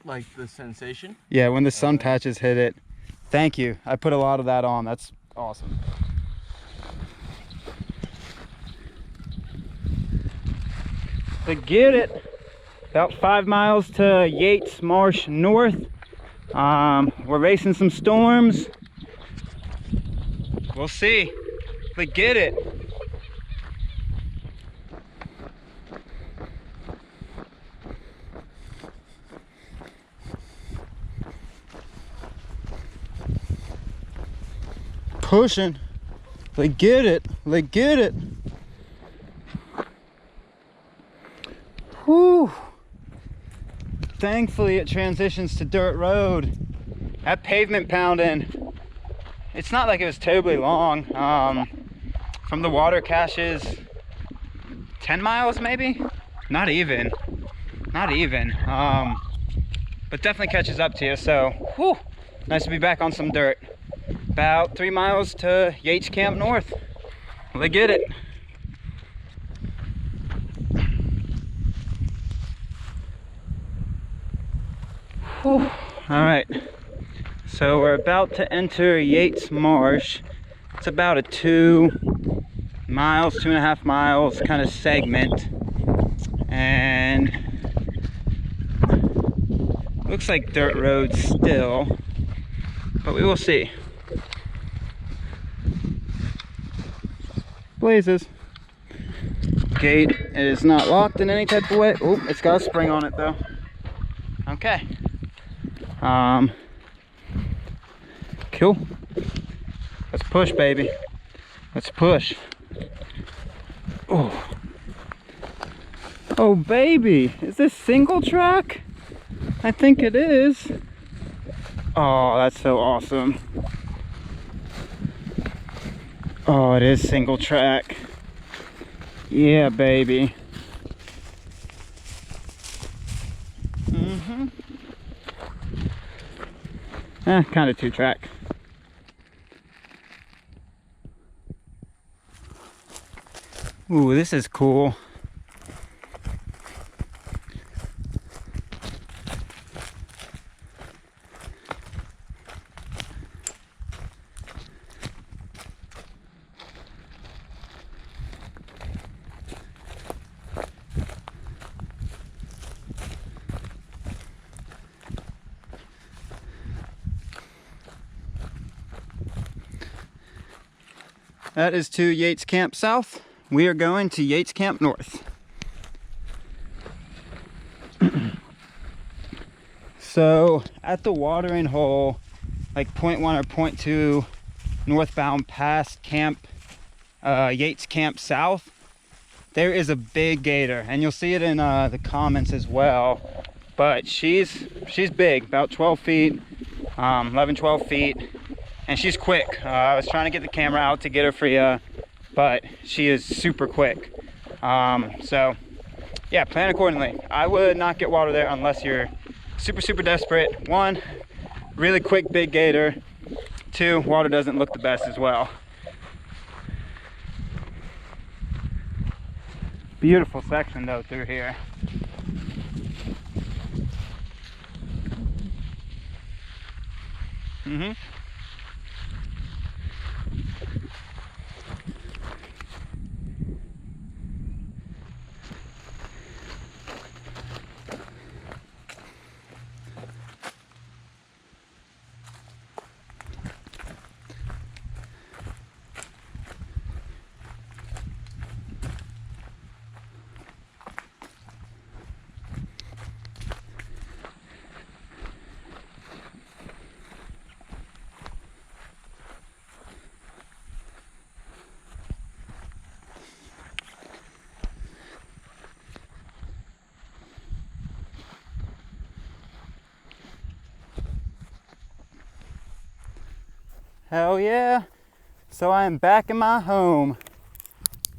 B: Like the sensation?
A: Yeah, when the sun patches hit it. Thank you. I put a lot of that on. That's awesome. Forget it. About 5 miles to Yates, Marsh north. We're racing some storms. We'll see. Forget it. Pushing. Forget it. Forget it. Whew. Thankfully it transitions to dirt road. That pavement pounding, it's not like it was terribly long. From the water caches, 10 miles maybe? Not even. Not even. But definitely catches up to you, so whew, nice to be back on some dirt. About 3 miles to Yates Camp North. They get it. Whew. All right, so we're about to enter Yates Marsh. It's about a 2 miles, 2.5 miles kind of segment, and looks like dirt road still, but we will see. Blazes. Gate is not locked in any type of way. Oh, it's got a spring on it though. Okay. Cool. Let's push, baby. Let's push. Oh. Oh, baby. Is this single track? I think it is. Oh, that's so awesome. Oh, it is single track. Yeah, baby. Kind of 2-track. Ooh, this is cool. That is to Yates Camp South. We are going to Yates Camp North. So at the watering hole, like 0.1 or 0.2 northbound past camp, Yates Camp South, there is a big gator, and you'll see it in the comments as well. But she's big, about 12 feet, 11, 12 feet. And she's quick. I was trying to get the camera out to get her for you, but she is super quick. So yeah, plan accordingly. I would not get water there unless you're super desperate. 1, really quick big gator. 2, water doesn't look the best as well. Beautiful section though through here. Hell yeah. So I am back in my home.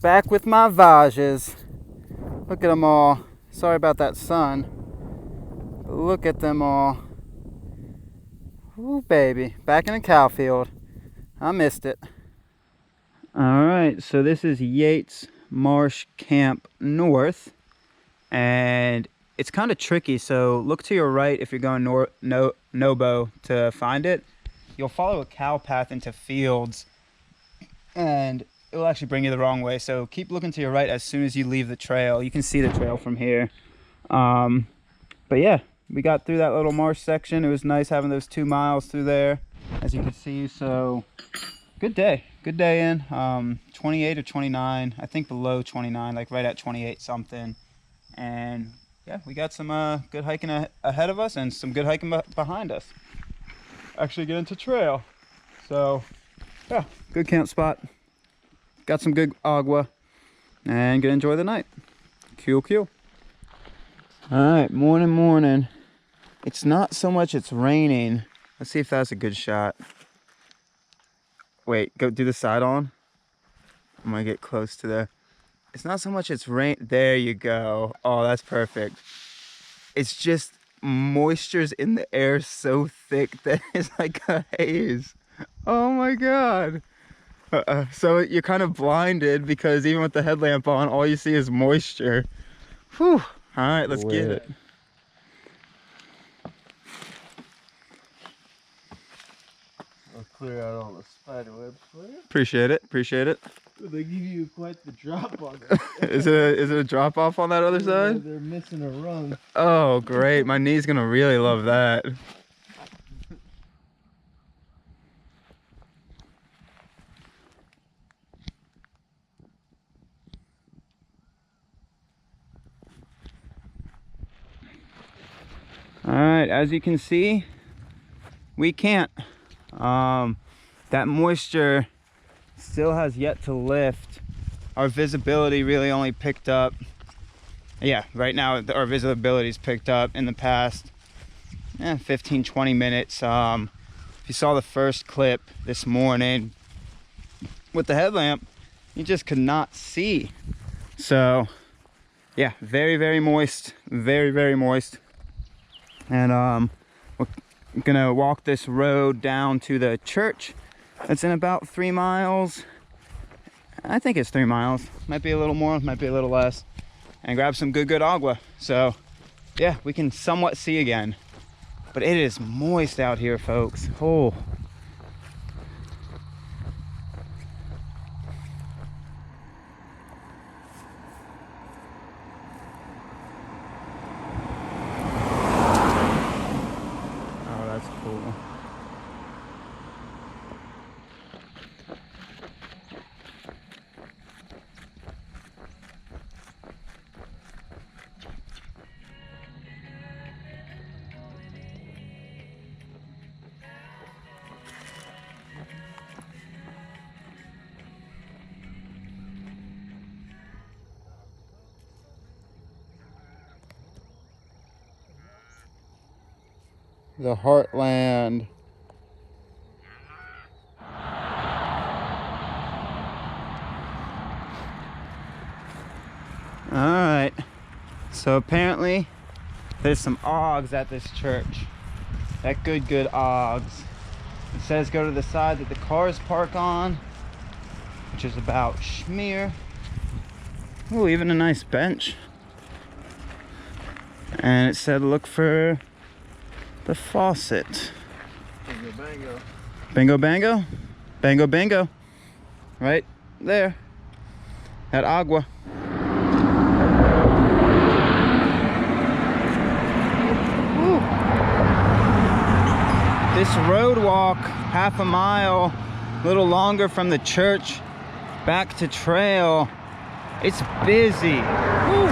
A: Back with my vages. Look at them all. Sorry about that sun. But look at them all. Ooh, baby. Back in the cow field. I missed it. Alright, so this is Yates Marsh Camp North. And it's kind of tricky, so look to your right if you're going Nobo to find it. You'll follow a cow path into fields, and it will actually bring you the wrong way. So keep looking to your right as soon as you leave the trail. You can see the trail from here. But yeah, we got through that little marsh section. It was nice having those 2 miles through there, as you can see. So good day in. 28 or 29, I think below 29, like right at 28 something. And yeah, we got some good hiking ahead of us and some good hiking behind us. Actually get into trail. So yeah, good camp spot. Got some good agua and gonna enjoy the night. Cool. All right, morning. It's not so much it's raining. Let's see if that's a good shot. Wait, go do the side on. I'm gonna get close to the, it's not so much it's rain. There you go. Oh, that's perfect. It's just moisture's in the air so thick that it's like a haze. Oh my God. So you're kind of blinded because even with the headlamp on, all you see is moisture. Whew. All right, let's get it.
B: I'll clear out all the spiderwebs for you.
A: Appreciate it.
B: They give you quite the drop on it.
A: Is it a drop off on that other side?
B: They're missing a rung.
A: Oh, great. My knee's gonna really love that. All right, as you can see, we can't. That moisture still has yet to lift. Our visibility really only picked up, yeah, right now our visibility's picked up in the past 15-20 minutes. If you saw the first clip this morning with the headlamp, you just could not see. So yeah, very moist, very moist. And we're gonna walk this road down to the church. It's in about 3 miles. I think it's 3 miles. Might be a little more, might be a little less. And grab some good agua. So yeah, we can somewhat see again. But it is moist out here, folks. Oh. The heartland. All right, so apparently there's some ogs at this church. That good ogs. It says go to the side that the cars park on, which is about schmear. Oh, even a nice bench. And it said look for the faucet. Bingo. Right there. That agua. Woo. This road walk, half a mile, a little longer from the church back to trail. It's busy. Woo.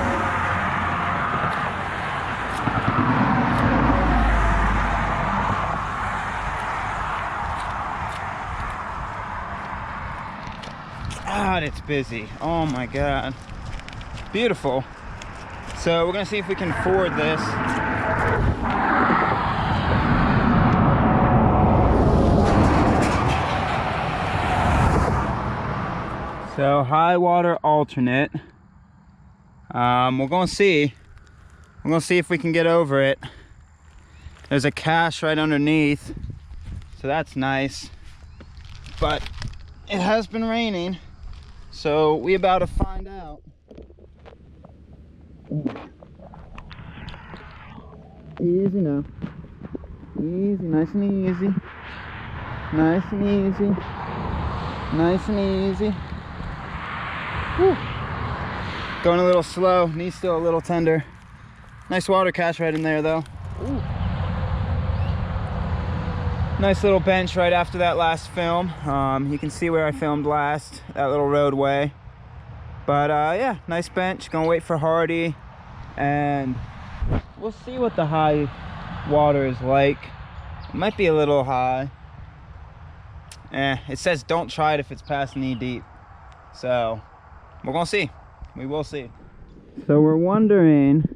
A: God, it's busy. Oh my God. Beautiful. So we're gonna see if we can ford this. So high water alternate. We're gonna see if we can get over it. There's a cache right underneath, so that's nice. But it has been raining, so we about to find out. Easy now. Easy, nice and easy. Nice and easy. Nice and easy. Whew. Going a little slow, knee's still a little tender. Nice water cache right in there though. Ooh. Nice little bench right after that last film. You can see where I filmed last, that little roadway. But yeah, nice bench. Gonna wait for Hardy, and we'll see what the high water is like. It might be a little high. It says don't try it if it's past knee deep. So we're gonna see. We will see. So we're wondering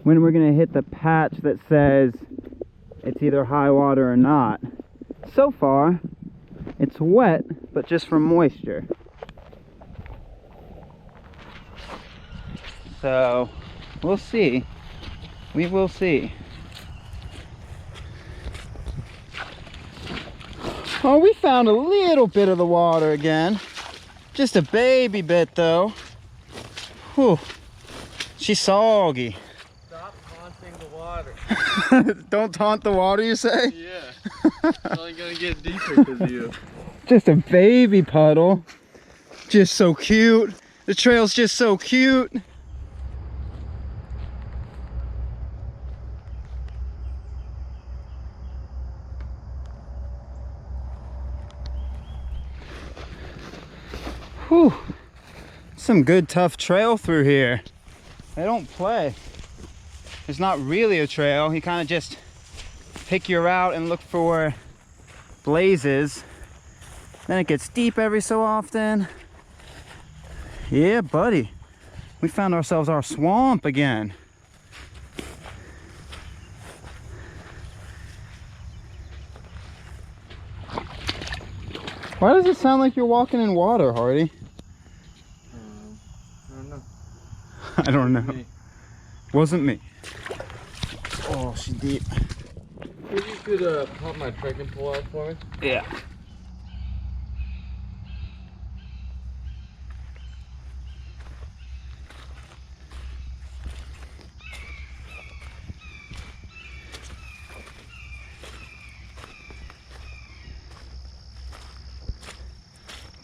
A: when we're gonna hit the patch that says it's either high water or not. So far, it's wet, but just from moisture. So we'll see. We will see. Oh, we found a little bit of the water again. Just a baby bit though. Whew. She's soggy.
B: Stop taunting the water.
A: Don't taunt the water, you say?
B: Yeah. It's only gonna get deeper because of you.
A: Just a baby puddle. Just so cute. The trail's just so cute. Whew. Some good tough trail through here. They don't play. It's not really a trail. You kind of just pick your route and look for blazes. Then it gets deep every so often. Yeah, buddy. We found ourselves our swamp again. Why does it sound like you're walking in water, Hardy?
B: I don't know.
A: I don't know.
B: Me.
A: Wasn't me. Oh, she's deep.
B: Maybe you could pop my trekking pole out for me?
A: Yeah.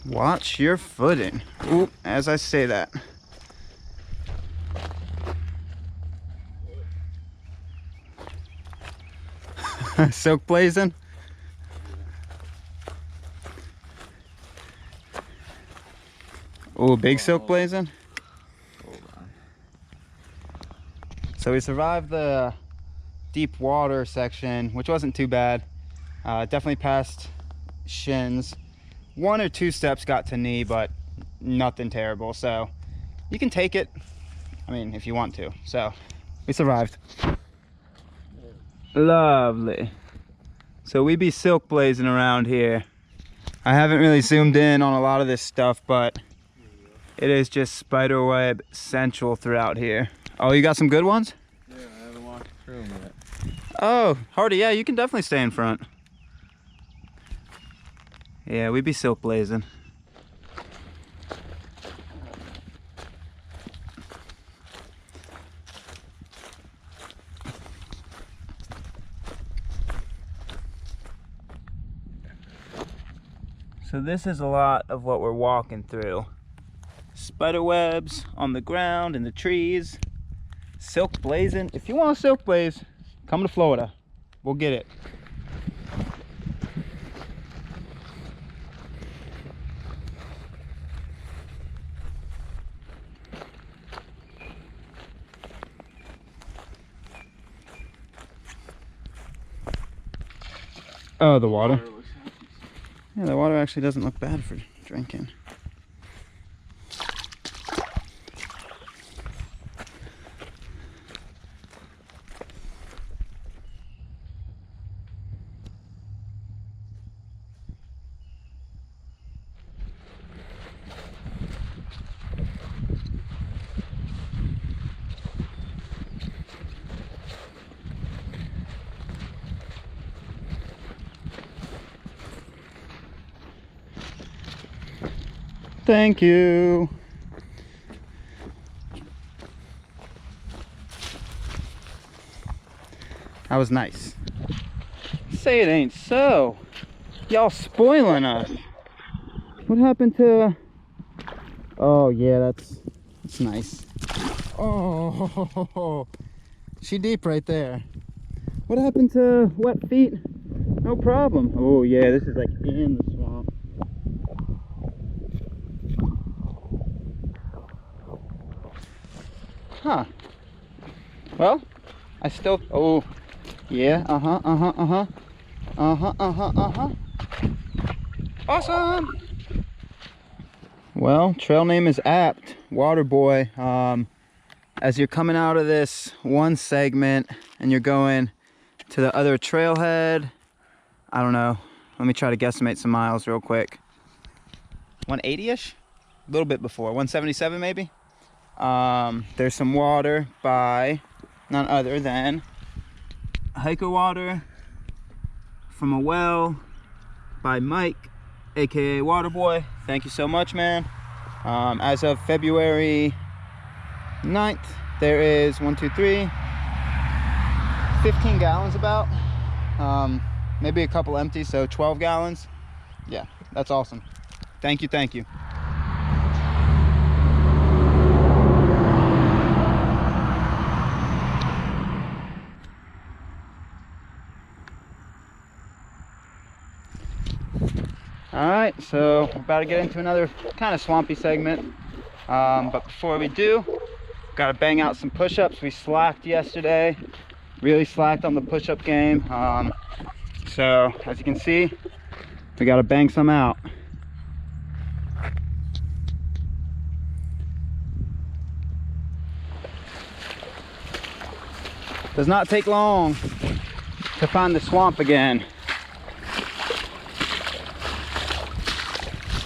A: Watch your footing. Oop, as I say that. Silk blazing. Oh, big silk blazing.
B: Hold on.
A: So we survived the deep water section, which wasn't too bad. Definitely past shins. 1 or 2 steps got to knee, but nothing terrible. So you can take it, I mean, if you want to. So we survived. Lovely. So we be silk blazing around here. I haven't really zoomed in on a lot of this stuff, but it is just spiderweb central throughout here. Oh, you got some good ones?
B: Yeah, I haven't walked through them yet.
A: Oh, Hardy, yeah, you can definitely stay in front. Yeah, we be silk blazing. So this is a lot of what we're walking through. Spiderwebs on the ground, in the trees, silk blazing. If you want a silk blaze, come to Florida. We'll get it. Oh, the water. Yeah, the water actually doesn't look bad for drinking. Thank you. That was nice. Say it ain't so. Y'all spoiling us. What happened to Oh yeah, that's nice. Oh, she deep right there. What happened to wet feet? No problem. Oh yeah, this is like in the swamp. Huh. Well, I still, oh yeah, awesome. Well, trail name is apt, Water Boy. As you're coming out of this one segment and you're going to the other trailhead, I don't know, let me try to guesstimate some miles real quick. 180-ish? A little bit before, 177 maybe. There's some water by none other than hiker water from a well by Mike, aka Waterboy. Thank you so much, man. As of February 9th, there is 1, 2, 3, 15 gallons about. Maybe a couple empty, so 12 gallons. Yeah, that's awesome. Thank you, thank you. Alright, so we're about to get into another kind of swampy segment. But before we do, gotta bang out some push-ups. We slacked yesterday, really slacked on the push-up game. So as you can see, we gotta bang some out. Does not take long to find the swamp again.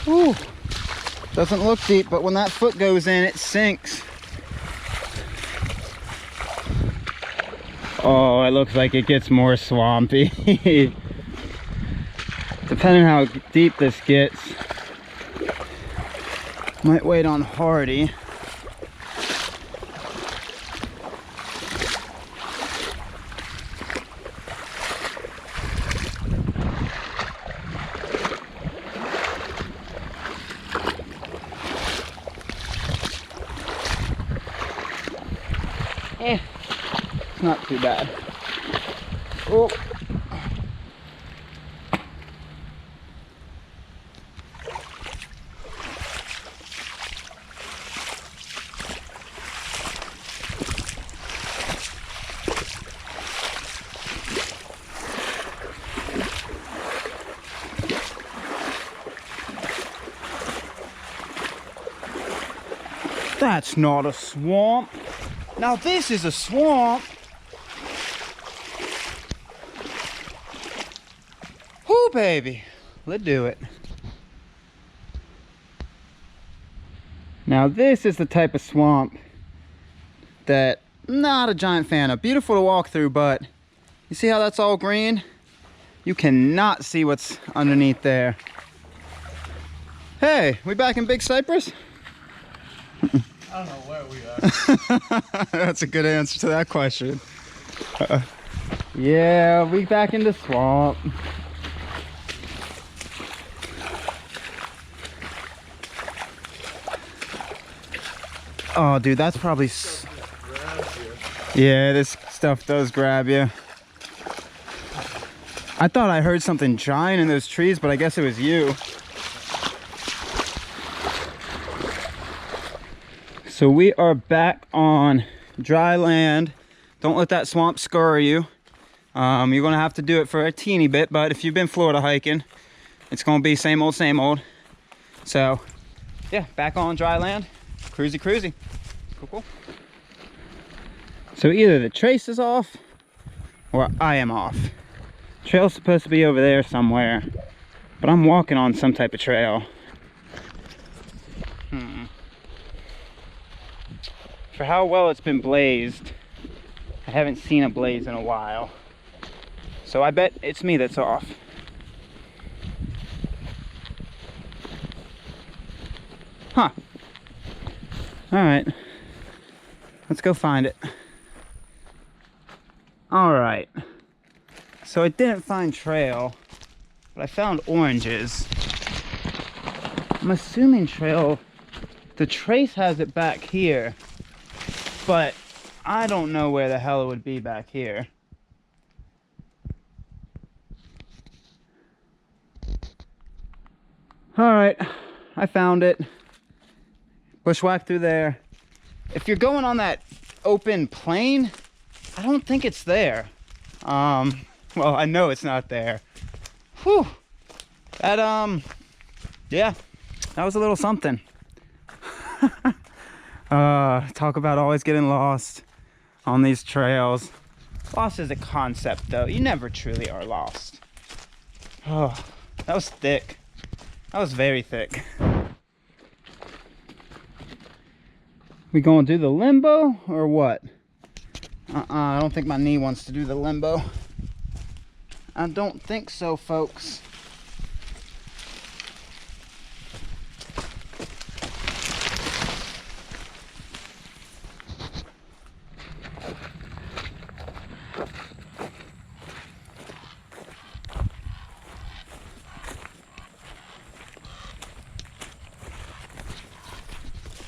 A: Whew. Doesn't look deep, but when that foot goes in, it sinks. Oh, it looks like it gets more swampy. Depending how deep this gets. Might wait on Hardy. It's not too bad. Oh. That's not a swamp. Now this is a swamp. Whoo, baby. Let's do it. Now this is the type of swamp that I'm not a giant fan of. Beautiful to walk through, but you see how that's all green? You cannot see what's underneath there. Hey, we back in Big Cypress?
B: I don't know where we are.
A: That's a good answer to that question. Yeah, we back in the swamp. Oh, dude, that's probably... Yeah, this stuff does grab you. I thought I heard something giant in those trees, but I guess it was you. So we are back on dry land. Don't let that swamp scurry you. You're gonna have to do it for a teeny bit, but if you've been Florida hiking, it's gonna be same old, same old. So yeah, back on dry land. Cruisy, cruisy. Cool, cool. So either the trace is off or I am off. Trail's supposed to be over there somewhere, but I'm walking on some type of trail. For how well it's been blazed, I haven't seen a blaze in a while. So I bet it's me that's off. Huh. Alright. Let's go find it. Alright. So I didn't find trail, but I found oranges. I'm assuming trail The trace has it back here, but I don't know where the hell it would be back here. All right, I found it. Bushwhack through there. If you're going on that open plain, I don't think it's there. Well, I know it's not there. Whew. That, yeah, that was a little something. Talk about always getting lost on these trails. Lost is a concept, though. You never truly are lost. Oh, that was thick. That was very thick. We gonna do the limbo or what? I don't think my knee wants to do the limbo. I don't think so, folks.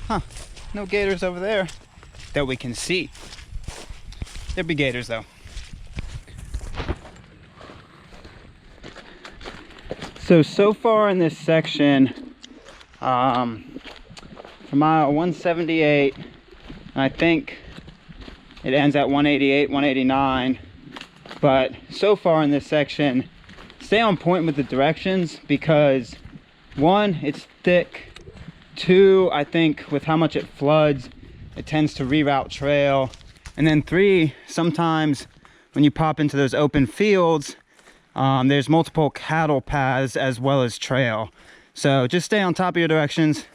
A: Huh, no gators over there that we can see. There'd be gators though. So far in this section, from mile 178, and I think it ends at 188, 189, but so far in this section, stay on point with the directions because 1, it's thick. 2, I think with how much it floods, it tends to reroute trail. And then 3, sometimes when you pop into those open fields, there's multiple cattle paths as well as trail. So just stay on top of your directions.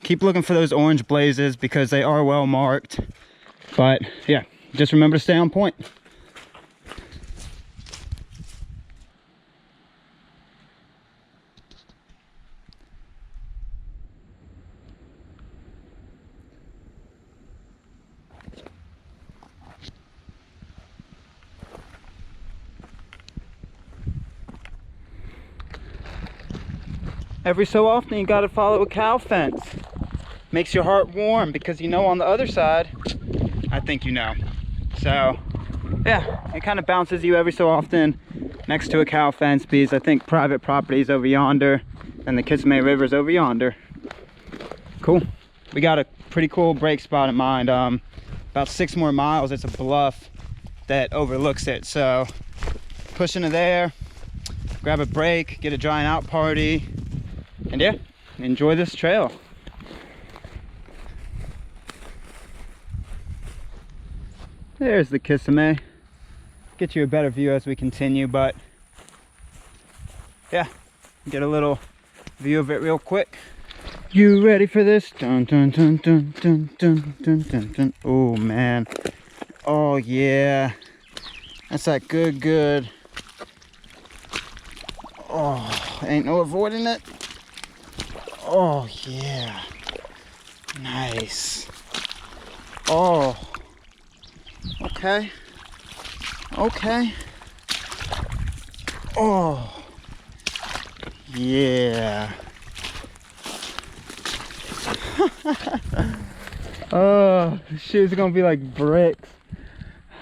A: Keep looking for those orange blazes because they are well marked. But yeah, just remember to stay on point. Every so often you got to follow a cow fence. Makes your heart warm because you know on the other side, I think you know. So yeah, it kind of bounces you every so often next to a cow fence because I think private property is over yonder and the Kisame River is over yonder. Cool. We got a pretty cool break spot in mind. About 6 more miles, it's a bluff that overlooks it. So push into there, grab a break, get a drying out party, and yeah, enjoy this trail. There's the Kisame. Get you a better view as we continue, but yeah, get a little view of it real quick. You ready for this? Dun dun dun dun dun dun dun dun dun. Oh man. Oh yeah. That's that good. Oh, ain't no avoiding it. Oh yeah, nice. Oh, okay. Oh yeah. Oh, this shit's gonna be like bricks.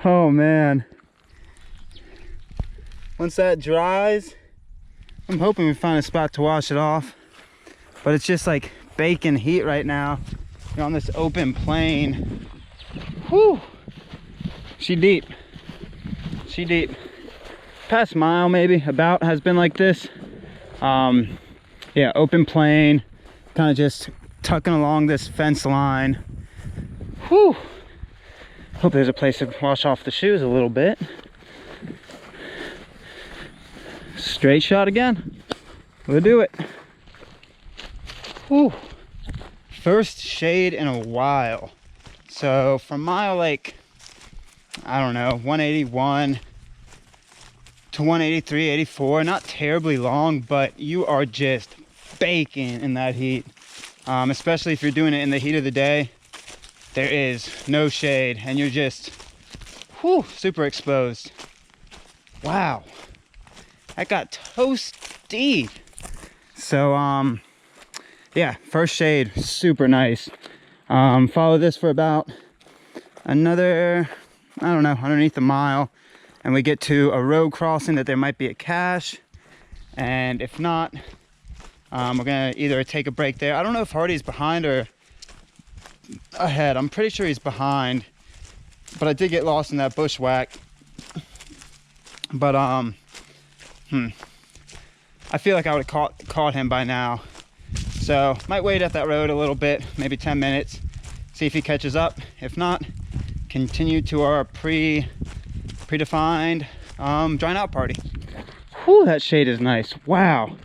A: Oh man. Once that dries, I'm hoping we find a spot to wash it off. But it's just like baking heat right now. You're on this open plain. Whew. She deep. Past mile maybe, about, has been like this. Yeah, open plain. Kind of just tucking along this fence line. Whew. Hope there's a place to wash off the shoes a little bit. Straight shot again. We'll do it. Whew. First shade in a while. So from mile like, I don't know, 181 to 183, 84, not terribly long, but you are just baking in that heat. Especially if you're doing it in the heat of the day. There is no shade and you're just super exposed. Wow, that got toasty. So yeah, first shade, super nice. Follow this for about another, I don't know, underneath a mile, and we get to a road crossing that there might be a cache, and if not, we're gonna either take a break there. I don't know if Hardy's behind or ahead. I'm pretty sure he's behind, but I did get lost in that bushwhack. But I feel like I would have caught him by now. So might wait at that road a little bit, maybe 10 minutes, see if he catches up. If not, continue to our predefined drying out party. Whew, that shade is nice. Wow.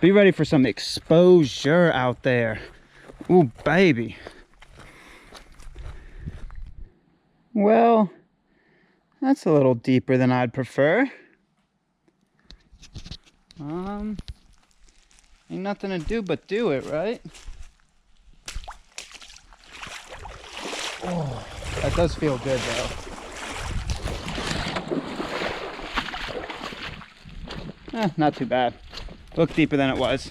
A: Be ready for some exposure out there. Ooh, baby. Well, that's a little deeper than I'd prefer. Ain't nothing to do but do it, right? Oh, that does feel good though. Not too bad. Looked deeper than it was.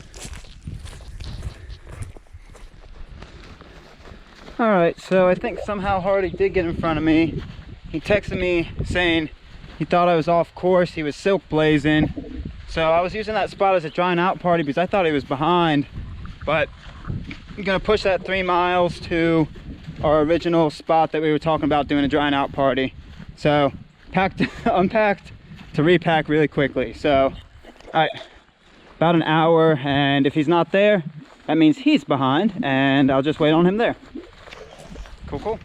A: All right, so I think somehow Hardy did get in front of me. He texted me saying he thought I was off course. He was silk blazing. So I was using that spot as a drying out party because I thought he was behind. But I'm gonna push that 3 miles to our original spot that we were talking about doing a drying out party. So unpacked to repack really quickly. So, all right, about an hour, and if he's not there, that means he's behind, and I'll just wait on him there. Cool, cool.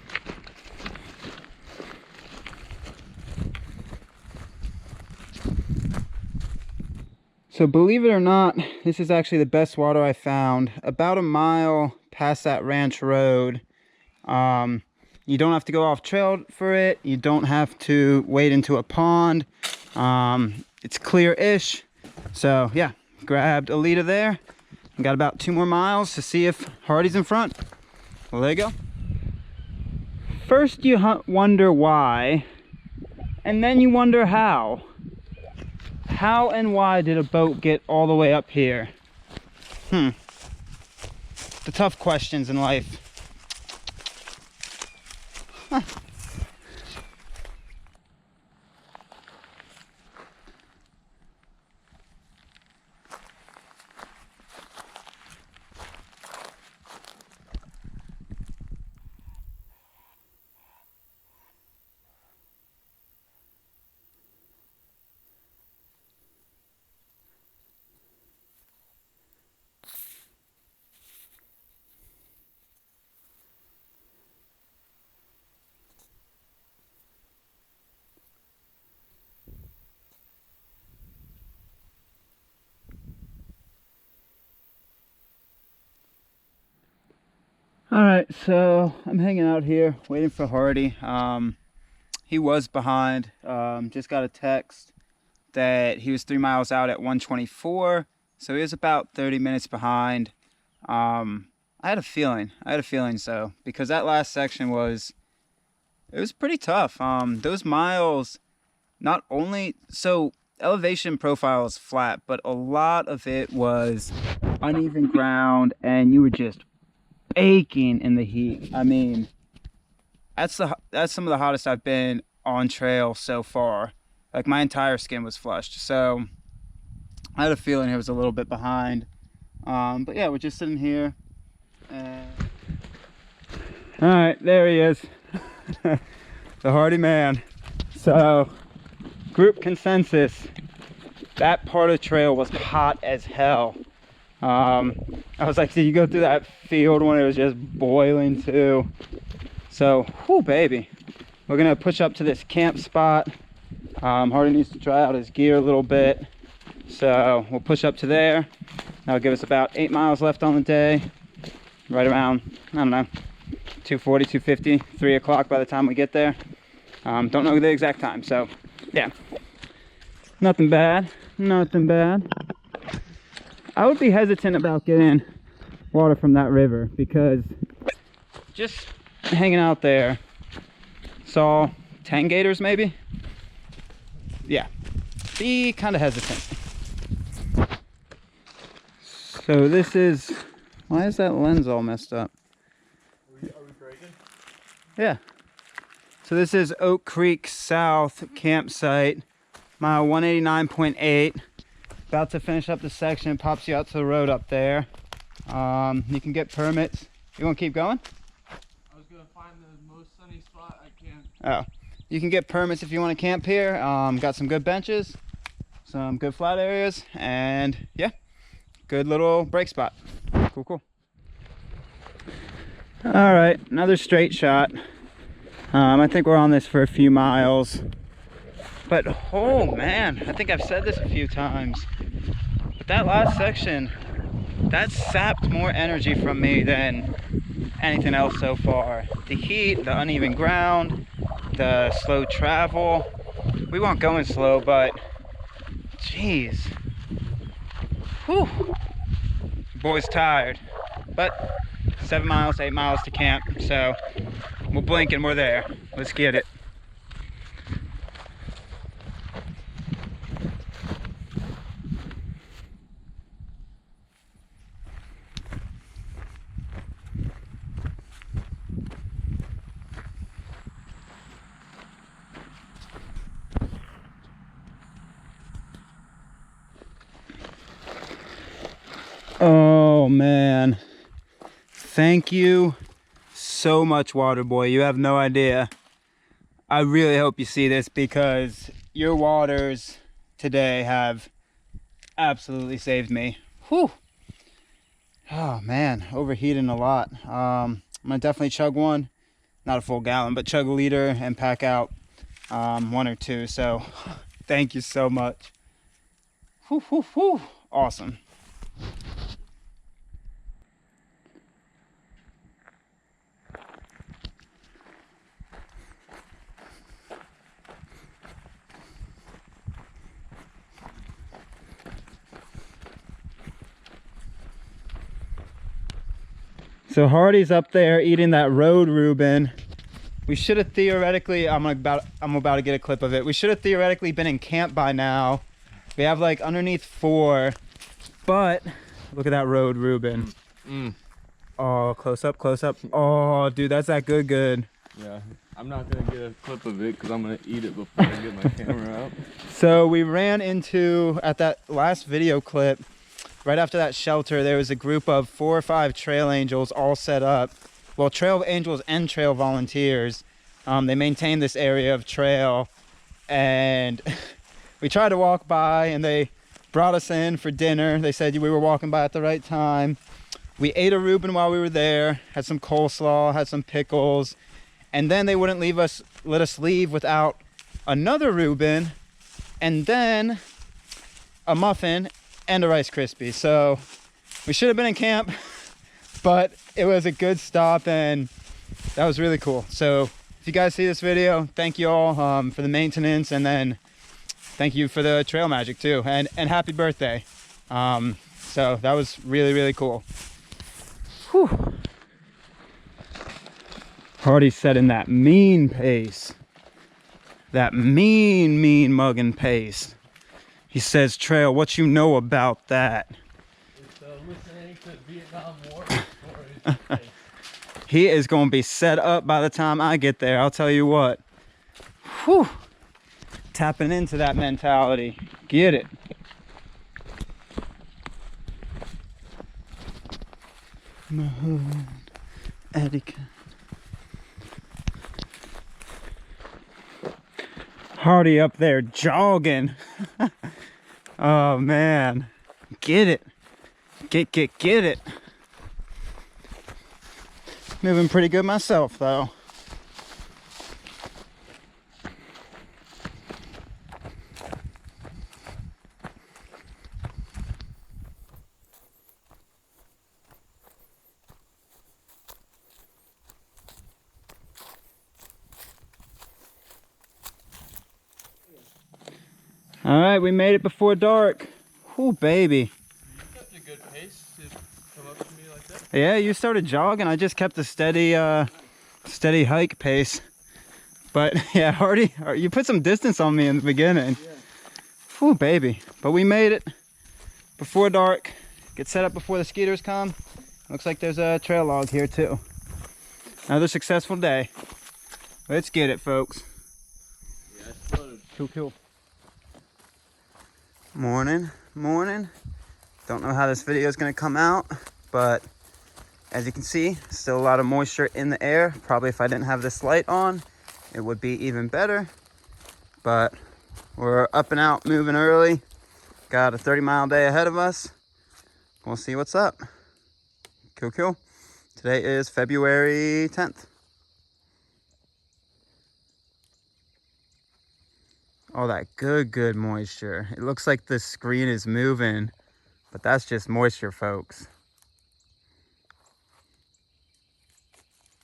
A: So believe it or not, this is actually the best water I found. About a mile past that ranch road. You don't have to go off trail for it. You don't have to wade into a pond. It's clear-ish. So yeah, grabbed a liter there. And got about 2 more miles to see if Hardy's in front. Well, there you go. First you wonder why, and then you wonder how. How and why did a boat get all the way up here? The tough questions in life. Huh. All right, so I'm hanging out here waiting for Hardy. He was behind. Just got a text that he was 3 miles out at 1:24, so he was about 30 minutes behind. I had a feeling so, because that last section was pretty tough. Those miles, not only so elevation profile is flat, but a lot of it was uneven ground, and you were just aching in the heat. I mean, that's some of the hottest I've been on trail so far. Like, my entire skin was flushed. So I had a feeling he was a little bit behind. But yeah, we're just sitting here. All right, there he is. The Hardy man. So, group consensus, that part of the trail was hot as hell. I was like, did you go through that field when it was just boiling too? So, whew, baby. We're gonna push up to this camp spot. Hardy needs to try out his gear a little bit. So we'll push up to there. That'll give us about 8 miles left on the day. Right around, I don't know, 2:40, 2:50, 3 o'clock by the time we get there. Don't know the exact time, so yeah. Nothing bad, nothing bad. I would be hesitant about getting water from that river because just hanging out there, saw 10 gators maybe. Yeah, be kind of hesitant. So this is Why is that lens all messed up?
B: Are we breaking?
A: Yeah. So this is Oak Creek South campsite, mile 189.8. About to finish up the section. It pops you out to the road up there. You can get permits. You want to keep going?
B: I was gonna find the most sunny spot I can.
A: Oh, you can get permits if you want to camp here. Got some good benches, some good flat areas, and yeah, good little break spot. Cool, cool. All right, another straight shot. I think we're on this for a few miles, but oh man, I think I've said this a few times, but that last section, that sapped more energy from me than anything else so far. The heat, the uneven ground, the slow travel. We weren't going slow, but jeez, whew, boy's tired. But 7 miles, 8 miles to camp, so we'll blink and we're there. Let's get it. Oh man, thank you so much, water boy. You have no idea. I really hope you see this, because your waters today have absolutely saved me. Whew. Oh man, overheating a lot. I'm gonna definitely chug one, not a full gallon, but chug a liter and pack out 1 or 2. So thank you so much. Whew, whew, whew. Awesome. So Hardy's up there eating that road Reuben. We should have theoretically, I'm about to get a clip of it. We should have theoretically been in camp by now. We have like underneath 4, but look at that road Reuben. Oh, close up, close up. Oh, dude, that's that good.
B: Yeah, I'm not gonna get a clip of it because I'm gonna eat it before I get my camera out.
A: So we ran into, at that last video clip, right after that shelter, there was a group of 4 or 5 trail angels all set up. Well, trail angels and trail volunteers. They maintain this area of trail, and we tried to walk by and they brought us in for dinner. They said we were walking by at the right time. We ate a Reuben while we were there, had some coleslaw, had some pickles, and then they wouldn't let us leave without another Reuben, and then a muffin and a Rice Krispie. So we should have been in camp, but it was a good stop and that was really cool. So if you guys see this video, thank you all for the maintenance, and then thank you for the trail magic too, and happy birthday. So that was really cool. Whew. Hardy's setting that mean pace, that mean mugging pace. He says, Trail, what you know about that?
B: It's listening to Vietnam War stories.
A: He is going to be set up by the time I get there, I'll tell you what. Whew. Tapping into that mentality. Get it. Hardy up there jogging. Oh man, get it, get it. Moving pretty good myself though. All right, we made it before dark. Oh, baby.
B: You kept a good pace to come up to me like that.
A: Yeah, you started jogging. I just kept a steady hike pace. But yeah, Hardy, you put some distance on me in the beginning.
B: Yeah.
A: Oh, baby. But we made it before dark. Get set up before the skeeters come. Looks like there's a trail log here too. Another successful day. Let's get it, folks.
B: Yeah, I floated.
A: Cool. Morning. Don't know how this video is going to come out, but as you can see, still a lot of moisture in the air. Probably if I didn't have this light on, it would be even better. But we're up and out, moving early. Got a 30-mile day ahead of us. We'll see what's up. Cool. Today is February 10th. Oh, that good moisture. It looks like the screen is moving, but that's just moisture, folks.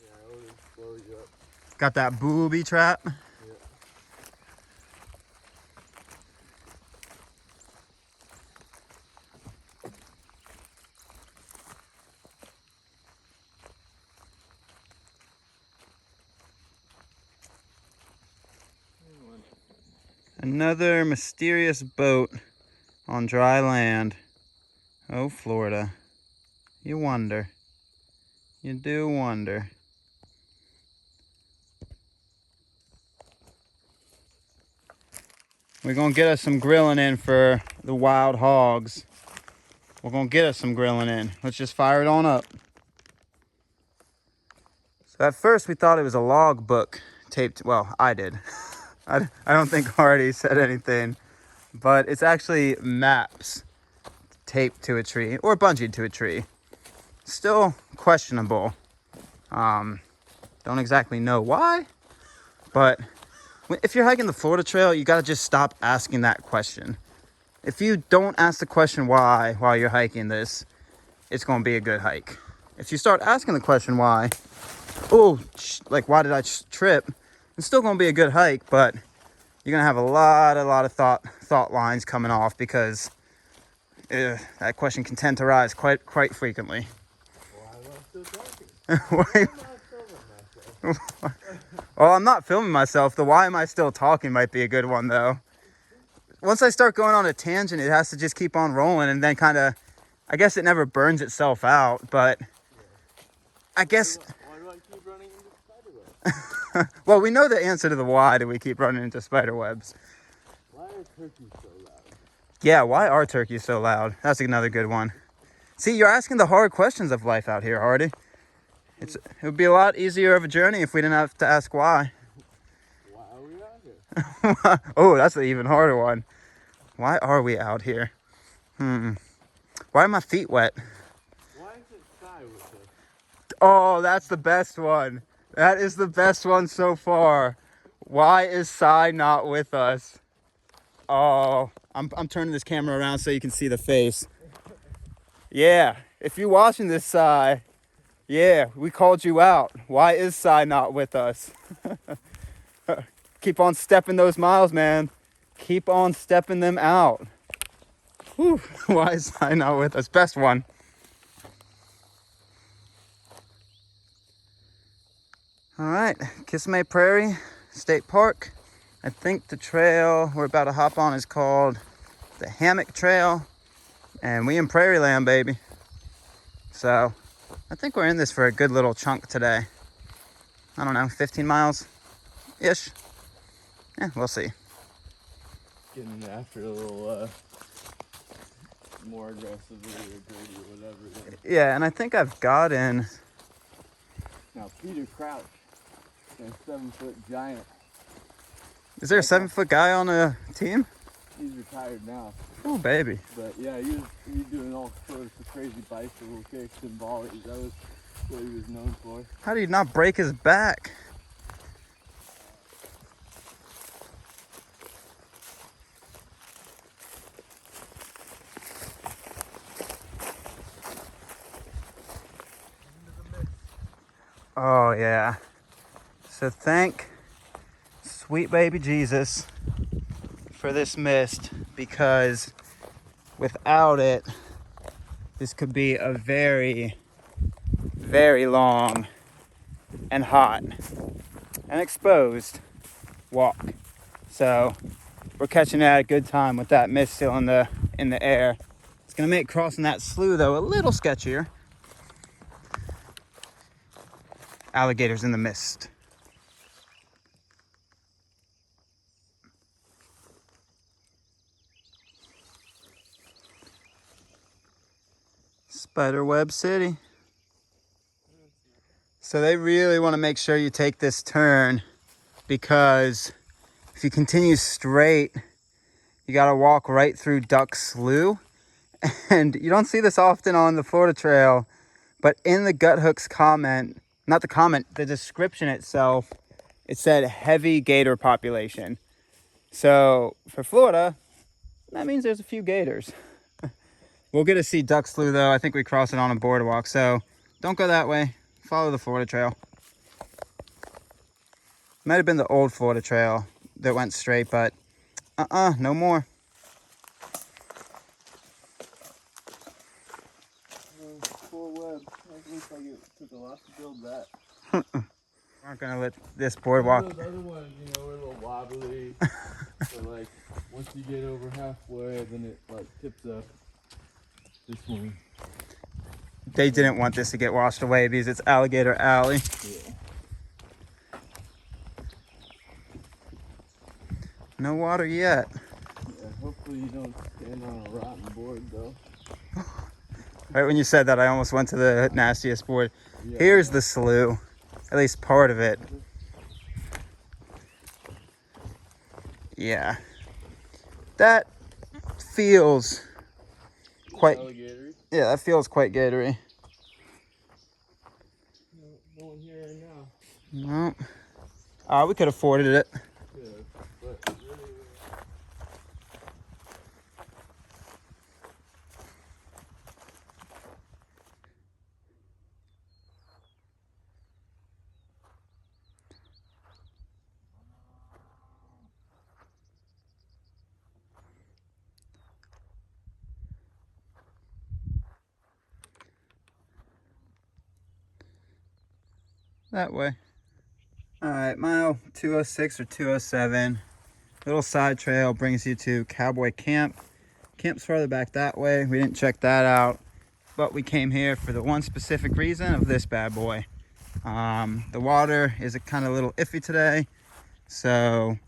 B: Yeah, I always blow you up.
A: Got that booby trap.
B: Yeah.
A: Another mysterious boat on dry land. Oh, Florida. You wonder. You do wonder. We're gonna get us some grilling in for the wild hogs. We're gonna get us some grilling in. Let's just fire it on up. So at first we thought it was a log book taped, well, I did. I don't think Hardy said anything, but it's actually maps taped to a tree or bungeed to a tree. Still questionable. Don't exactly know why, but if you're hiking the Florida Trail, you gotta just stop asking that question. If you don't ask the question why while you're hiking this, it's gonna be a good hike. If you start asking the question why, like why did I trip? It's still gonna be a good hike, but you're gonna have a lot of thought lines coming off because that question can tend to rise quite frequently.
B: Why am I still talking?
A: Well, I'm not filming myself. The why am I still talking might be a good one though. Once I start going on a tangent, it has to just keep on rolling, and then kind of, I guess it never burns itself out, but I guess.
B: Why do I keep running into spiderwebs?
A: Well, we know the answer to the why do we keep running into spiderwebs.
B: Why are turkeys so loud?
A: Yeah, why are turkeys so loud? That's another good one. See, you're asking the hard questions of life out here, Hardy. It would be a lot easier of a journey if we didn't have to ask why.
B: Why are we out here?
A: Oh, that's an even harder one. Why are we out here? Why are my feet wet?
B: Why is it sky with us?
A: Oh, that's the best one. That is the best one so far. Why is Sai not with us? Oh, I'm turning this camera around so you can see the face. Yeah, if you're watching this, Sai, yeah, we called you out. Why is Sai not with us? Keep on stepping those miles, man. Keep on stepping them out. Whew. Why is Sai not with us? Best one. All right, Kissimmee Prairie State Park. I think the trail we're about to hop on is called the Hammock Trail, and we in Prairie Land, baby. So I think we're in this for a good little chunk today. I don't know, 15 miles-ish. Yeah, we'll see.
B: Getting after a little more aggressively or dirty or whatever.
A: Yeah, and I think I've gotten...
B: Now Peter Crouch, a 7-foot giant.
A: Is there a 7-foot guy on a team?
B: He's retired now.
A: Oh, baby.
B: But yeah, he was doing all sorts of crazy bicycle kicks and volleys. That was what he was known for.
A: How do you not break his back? Oh, yeah. So thank sweet baby Jesus for this mist, because without it, this could be a very, very long and hot and exposed walk. So we're catching it at a good time with that mist still in the air. It's gonna make crossing that slough though a little sketchier, Alligators in the mist. Spiderweb City. So they really want to make sure you take this turn, because if you continue straight, you got to walk right through Duck Slough. And you don't see this often on the Florida Trail, but in the Guthooks comment, not the comment, the description itself, it said heavy gator population. So for Florida, that means there's a few gators. We'll get to see Duck Slough though. I think we cross it on a boardwalk, so don't go that way. Follow the Florida Trail. Might have been the old Florida Trail that went straight, but no more.
B: Full web. It looks like it took a lot to build that.
A: We're not gonna let this boardwalk.
B: Those other ones, you know, are a little wobbly. So like, once you get over halfway, then it like tips up. This one.
A: They didn't want this to get washed away because it's Alligator Alley.
B: Yeah.
A: No water yet.
B: Yeah, hopefully you don't stand on a rotten board though.
A: Right when you said that, I almost went to the nastiest board.
B: Yeah,
A: Here's the slough, at least part of it. Yeah. That feels quite...
B: Alligator.
A: Yeah, that feels quite gatory.
B: No one here right now.
A: No. We could have afforded it.
B: Yeah, but really,
A: That way. All right, mile 206 or 207. Little side trail brings you to Cowboy Camp. Camp's farther back that way. We didn't check that out, but we came here for the one specific reason of this bad boy. The water is a kind of little iffy today, so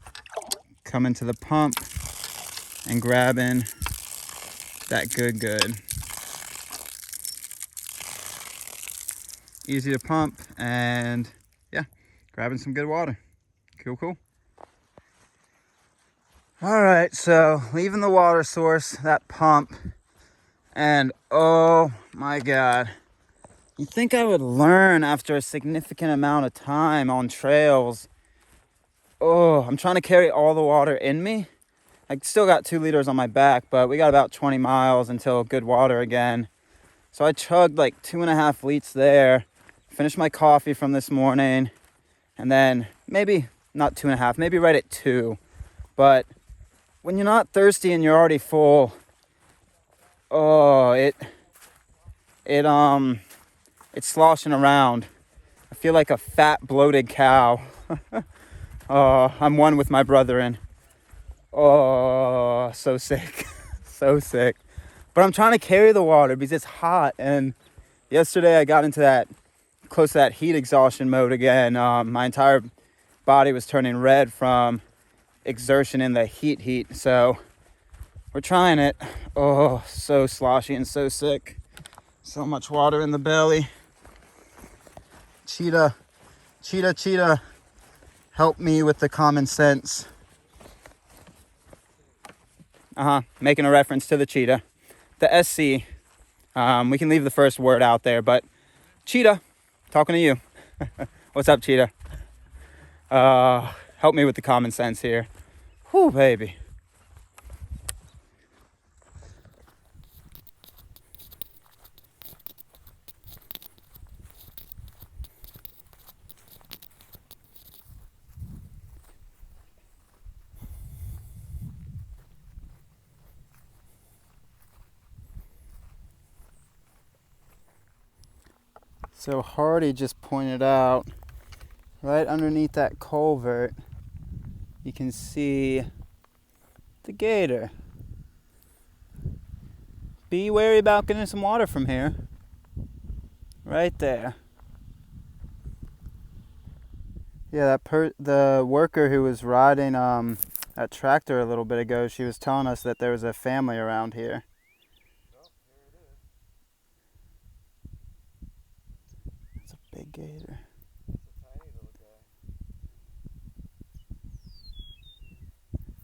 A: coming to the pump and grabbing that good. Easy to pump, and yeah, grabbing some good water. Cool. All right, so leaving the water source, that pump, and oh my God. You'd think I would learn after a significant amount of time on trails. Oh, I'm trying to carry all the water in me. I still got 2 liters on my back, but we got about 20 miles until good water again. So I chugged like 2.5 liters there. Finished my coffee from this morning, and then maybe not 2.5, maybe right at 2. But when you're not thirsty and you're already full, oh, it's sloshing around. I feel like a fat, bloated cow. Oh, I'm one with my brethren. Oh, so sick, so sick. But I'm trying to carry the water because it's hot, and yesterday I got into close to that heat exhaustion mode again. My entire body was turning red from exertion in the heat. So we're trying it. Oh, so sloshy and so sick. So much water in the belly. Cheetah, help me with the common sense. Making a reference to the cheetah. The SC, we can leave the first word out there, but cheetah, talking to you. What's up, cheetah? Help me with the common sense here. Whew, baby. So Hardy just pointed out, right underneath that culvert, you can see the gator. Be wary about getting some water from here. Right there. Yeah, the worker who was riding that tractor a little bit ago, she was telling us that there was a family around here.
B: Oh, here it is.
A: It's a big gator.
B: It's a tiny little guy.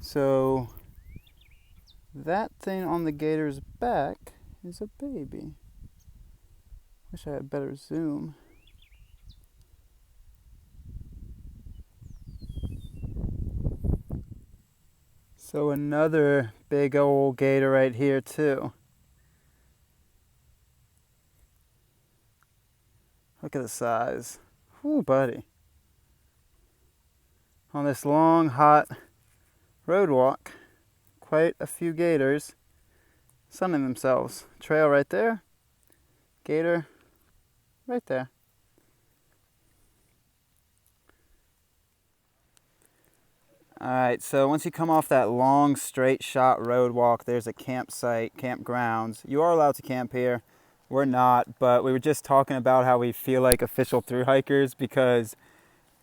A: So that thing on the gator's back is a baby. Wish I had better zoom. So another big old gator right here too. Look at the size. Ooh, buddy. On this long, hot road walk, quite a few gators sunning themselves. Trail right there. Gator right there. Alright, so once you come off that long straight shot road walk, there's a campsite, campgrounds. You are allowed to camp here. We're not, but we were just talking about how we feel like official thru hikers because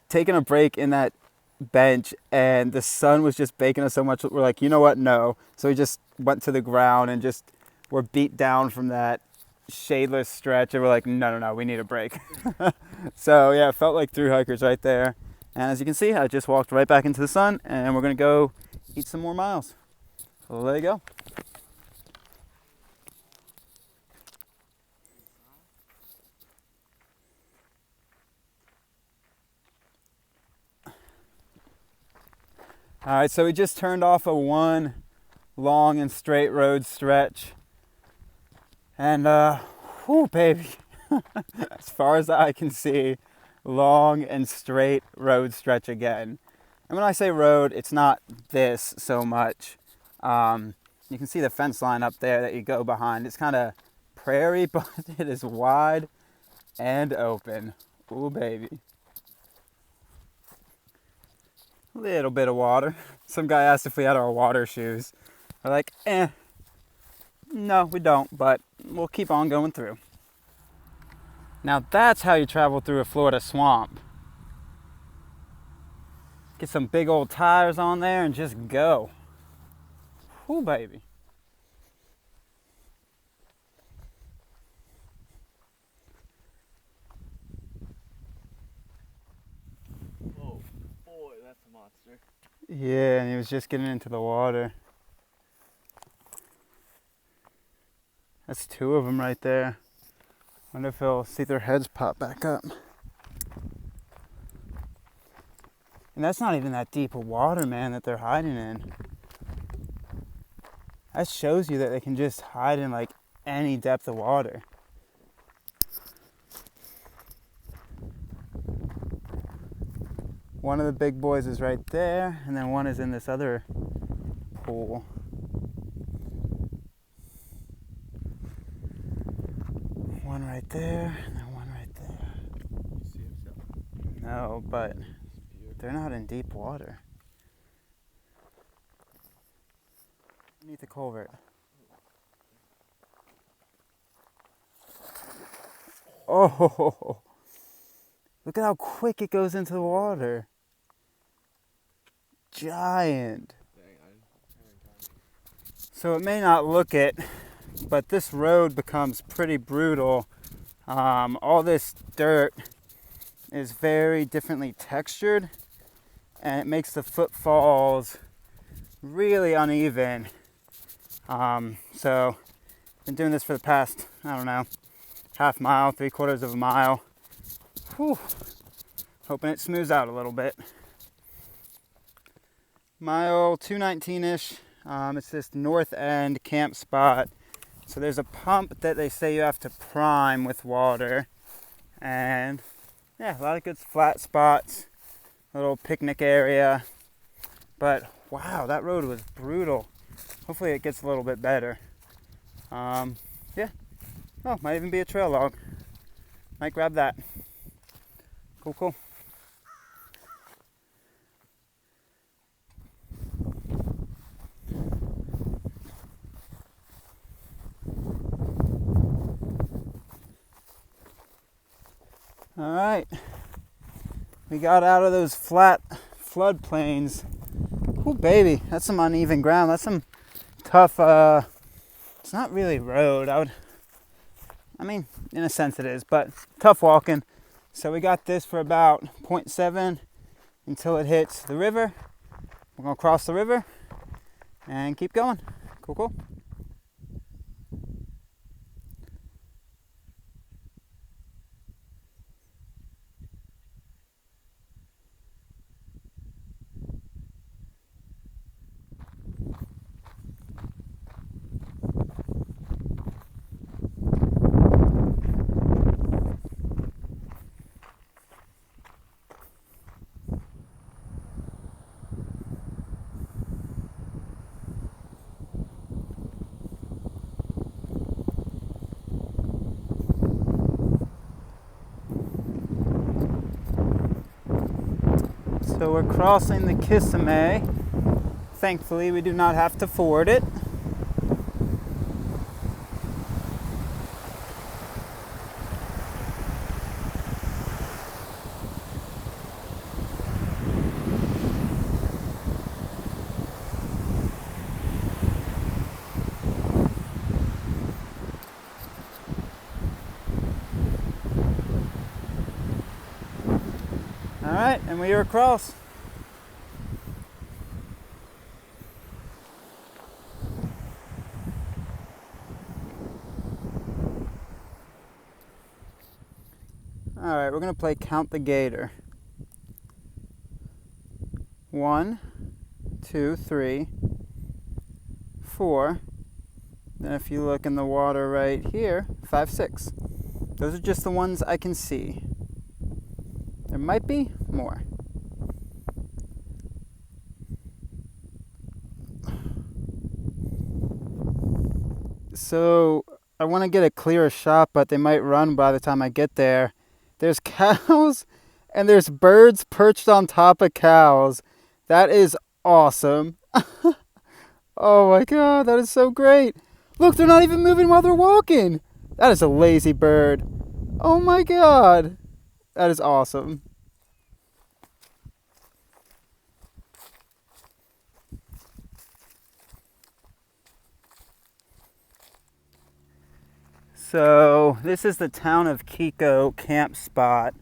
A: taking a break in that bench and the sun was just baking us so much, we're like, you know what, no. So we just went to the ground and just were beat down from that shadeless stretch and we're like, no, we need a break. So yeah, it felt like thru hikers right there. And as you can see, I just walked right back into the sun and we're gonna go eat some more miles. So there you go. All right, so we just turned off a one long and straight road stretch. And whew, baby, as far as I can see, long and straight road stretch again. And when I say road, it's not this so much. You can see the fence line up there that you go behind. It's kind of prairie, but it is wide and open. Ooh, baby. A little bit of water. Some guy asked if we had our water shoes. We're like, no, we don't, but we'll keep on going through. Now that's how you travel through a Florida swamp. Get some big old tires on there and just go. Ooh, baby.
B: Oh boy, that's a monster.
A: Yeah, and he was just getting into the water. That's two of them right there. Wonder if he'll see their heads pop back up. And that's not even that deep of water, man, that they're hiding in. That shows you that they can just hide in like any depth of water. One of the big boys is right there, and then one is in this other pool. One right there, and then one right there.
B: You see himself?
A: No, but they're not in deep water. Beneath the culvert. Oh, look at how quick it goes into the water. Giant. So it may not look it, but this road becomes pretty brutal. All this dirt is very differently textured and it makes the footfalls really uneven. So been doing this for the past, I don't know, half mile, 3/4 of a mile. Whew. Hoping it smooths out a little bit. Mile 219-ish. It's this north end camp spot. So there's a pump that they say you have to prime with water. And yeah, a lot of good flat spots. A little picnic area. But wow, that road was brutal. Hopefully it gets a little bit better. Yeah. Oh, might even be a trail log. Might grab that. Cool. All right. We got out of those flat floodplains. Oh baby, that's some uneven ground. That's some tough, it's not really road. I mean, in a sense it is, but tough walking. So we got this for about 0.7 until it hits the river. We're gonna cross the river and keep going. Cool, cool. So we're crossing the Kissimmee. Thankfully, we do not have to ford it. All right, and we are across. All right, we're gonna play Count the Gator. 1, 2, 3, 4. Then if you look in the water right here, 5, 6. Those are just the ones I can see. There might be more. So I want to get a clearer shot, but they might run by the time I get there. There's cows and there's birds perched on top of cows. That is awesome. Oh my god, that is so great. Look, they're not even moving while they're walking. That is a lazy bird. Oh my god. That is awesome. So this is the town of Kiko camp spot,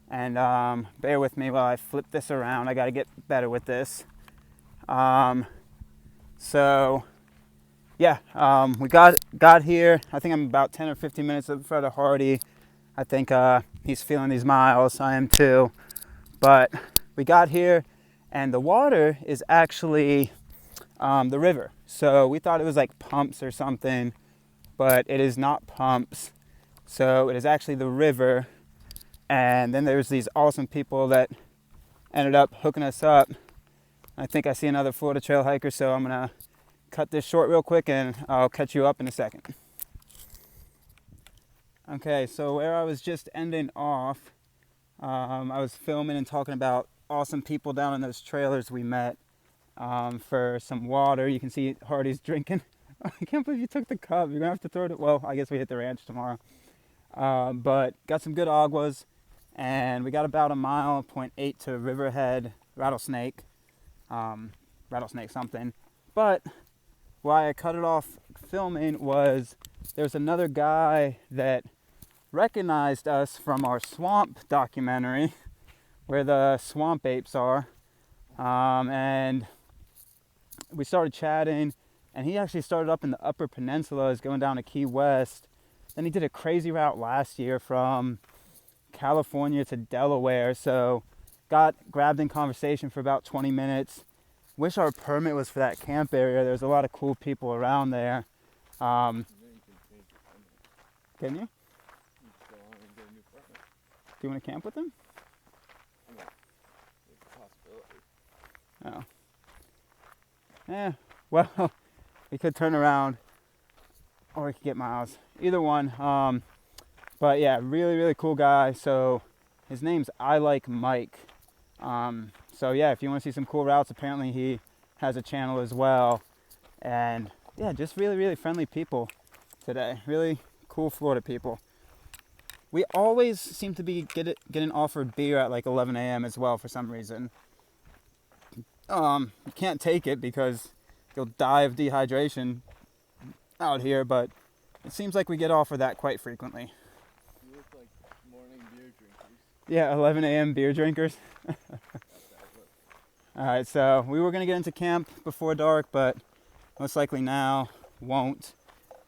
A: and bear with me while I flip this around. I got to get better with this. So yeah, we got here. I think I'm about 10 or 15 minutes in front of Hardy. I think he's feeling these miles. I am too. But we got here, and the water is actually the river. So we thought it was like pumps or something, but it is not pumps. So it is actually the river. And then there's these awesome people that ended up hooking us up. I think I see another Florida trail hiker, so I'm gonna cut this short real quick and I'll catch you up in a second. Okay, so where I was just ending off, I was filming and talking about awesome people down in those trailers we met for some water. You can see Hardy's drinking. I can't believe you took the cup. You're gonna have to throw it. Well, I guess we hit the ranch tomorrow. But got some good aguas, and we got about a mile, 0.8 to Riverhead, Rattlesnake something. But why I cut it off filming was there's another guy that recognized us from our swamp documentary where the swamp apes are, and we started chatting, and he actually started up in the Upper Peninsula, is going down to Key West. Then he did a crazy route last year from California to Delaware, so got grabbed in conversation for about 20 minutes. Wish our permit was for that camp area. There's a lot of cool people around there. Can you? Do you want to camp with them? Oh. Yeah, well, we could turn around or we could get miles. Either one. But yeah, really, really cool guy. So his name's I Like Mike. So yeah, if you want to see some cool routes, apparently he has a channel as well. And yeah, just really, really friendly people today. Really cool Florida people. We always seem to be getting offered beer at like 11 a.m. as well for some reason. You can't take it because you'll die of dehydration out here, but it seems like we get offered that quite frequently.
B: You look like morning beer drinkers.
A: Yeah, 11 a.m. beer drinkers. Alright, so we were going to get into camp before dark, but most likely now won't.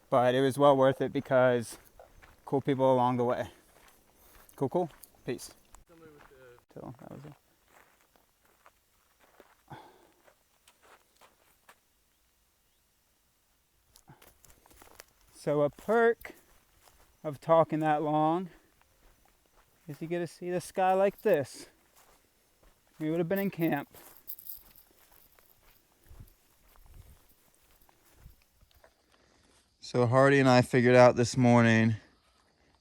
A: But it was well worth it because cool people along the way. Cool. Peace. That was it. So a perk of talking that long is you get to see the sky like this. We would have been in camp. So Hardy and I figured out this morning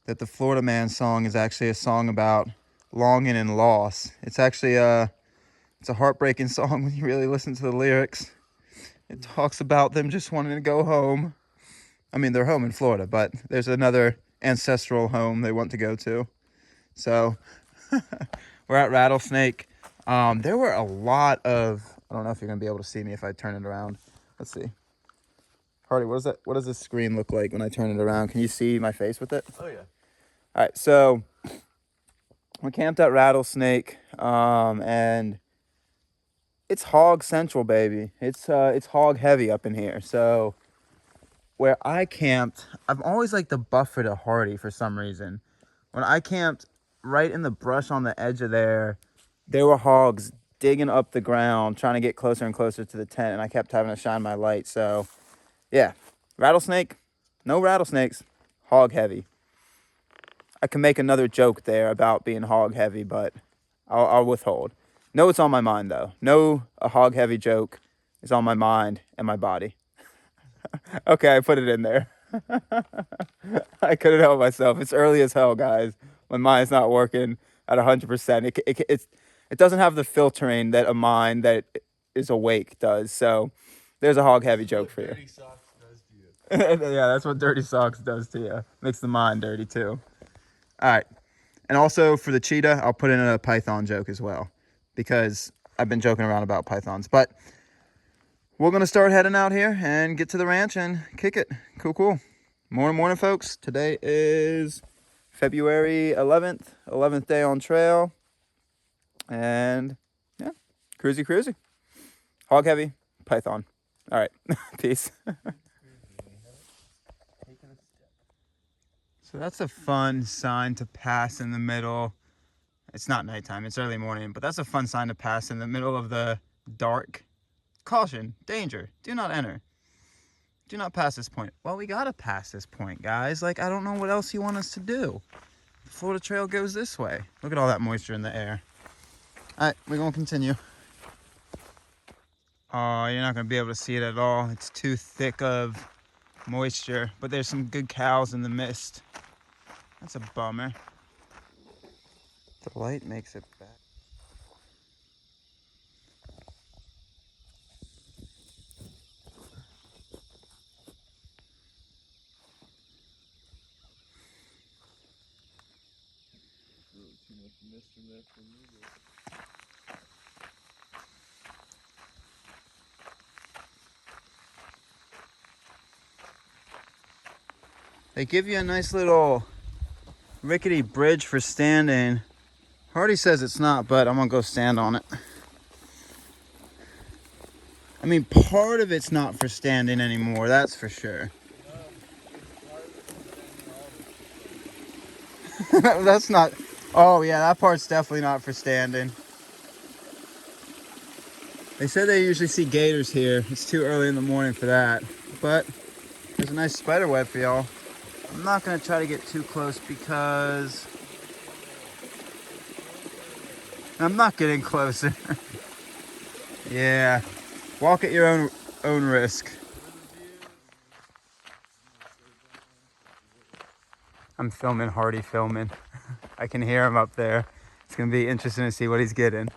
A: that the Florida Man song is actually a song about longing and loss. It's actually it's a heartbreaking song when you really listen to the lyrics. It talks about them just wanting to go home. I mean, they're home in Florida, but there's another ancestral home they want to go to. So we're at Rattlesnake. There were a lot of, I don't know if you're gonna be able to see me if I turn it around. Let's see. Hardy, what does this screen look like when I turn it around? Can you see my face with it?
B: Oh, yeah.
A: All right, so we're camped at Rattlesnake, and it's hog central, baby. It's hog heavy up in here. So where I camped, I've always liked the buffer to Hardy for some reason. When I camped right in the brush on the edge of there were hogs digging up the ground, trying to get closer and closer to the tent, and I kept having to shine my light. So yeah, Rattlesnake, no rattlesnakes, hog heavy. I can make another joke there about being hog heavy, but I'll withhold. No, it's on my mind though. No, a hog heavy joke is on my mind and my body. Okay, I put it in there. I couldn't help myself. It's early as hell, guys. My mind's not working at 100%. It doesn't have the filtering that a mind that is awake does. So there's a hog heavy joke for you.
B: Dirty socks does to you.
A: Yeah, that's what dirty socks does to you. Makes the mind dirty too. All right. And also for the cheetah, I'll put in a python joke as well because I've been joking around about pythons. But we're going to start heading out here and get to the ranch and kick it. Cool. Morning, folks. Today is February 11th day on trail. And yeah, cruisy. Hog heavy, python. All right, peace. So that's a fun sign to pass in the middle. It's not nighttime, it's early morning, but that's a fun sign to pass in the middle of the dark. Caution, danger, do not enter. Do not pass this point. Well, we gotta pass this point, guys. Like, I don't know what else you want us to do. The Florida Trail goes this way. Look at all that moisture in the air. All right, we're gonna continue. Oh, you're not gonna be able to see it at all. It's too thick of moisture, but there's some good cows in the mist. That's a bummer. The light makes it bad.
B: Really too much mist in there for me.
A: They give you a nice little rickety bridge for standing. Hardy says it's not, but I'm gonna go stand on it. I mean, part of it's not for standing anymore, that's for sure. That's not, oh yeah, that part's definitely not for standing. They said they usually see gators here. It's too early in the morning for that, but there's a nice spider web for y'all. I'm not gonna try to get too close because I'm not getting closer. Yeah, walk at your own risk. I'm filming Hardy filming. I can hear him up there. It's gonna be interesting to see what he's getting.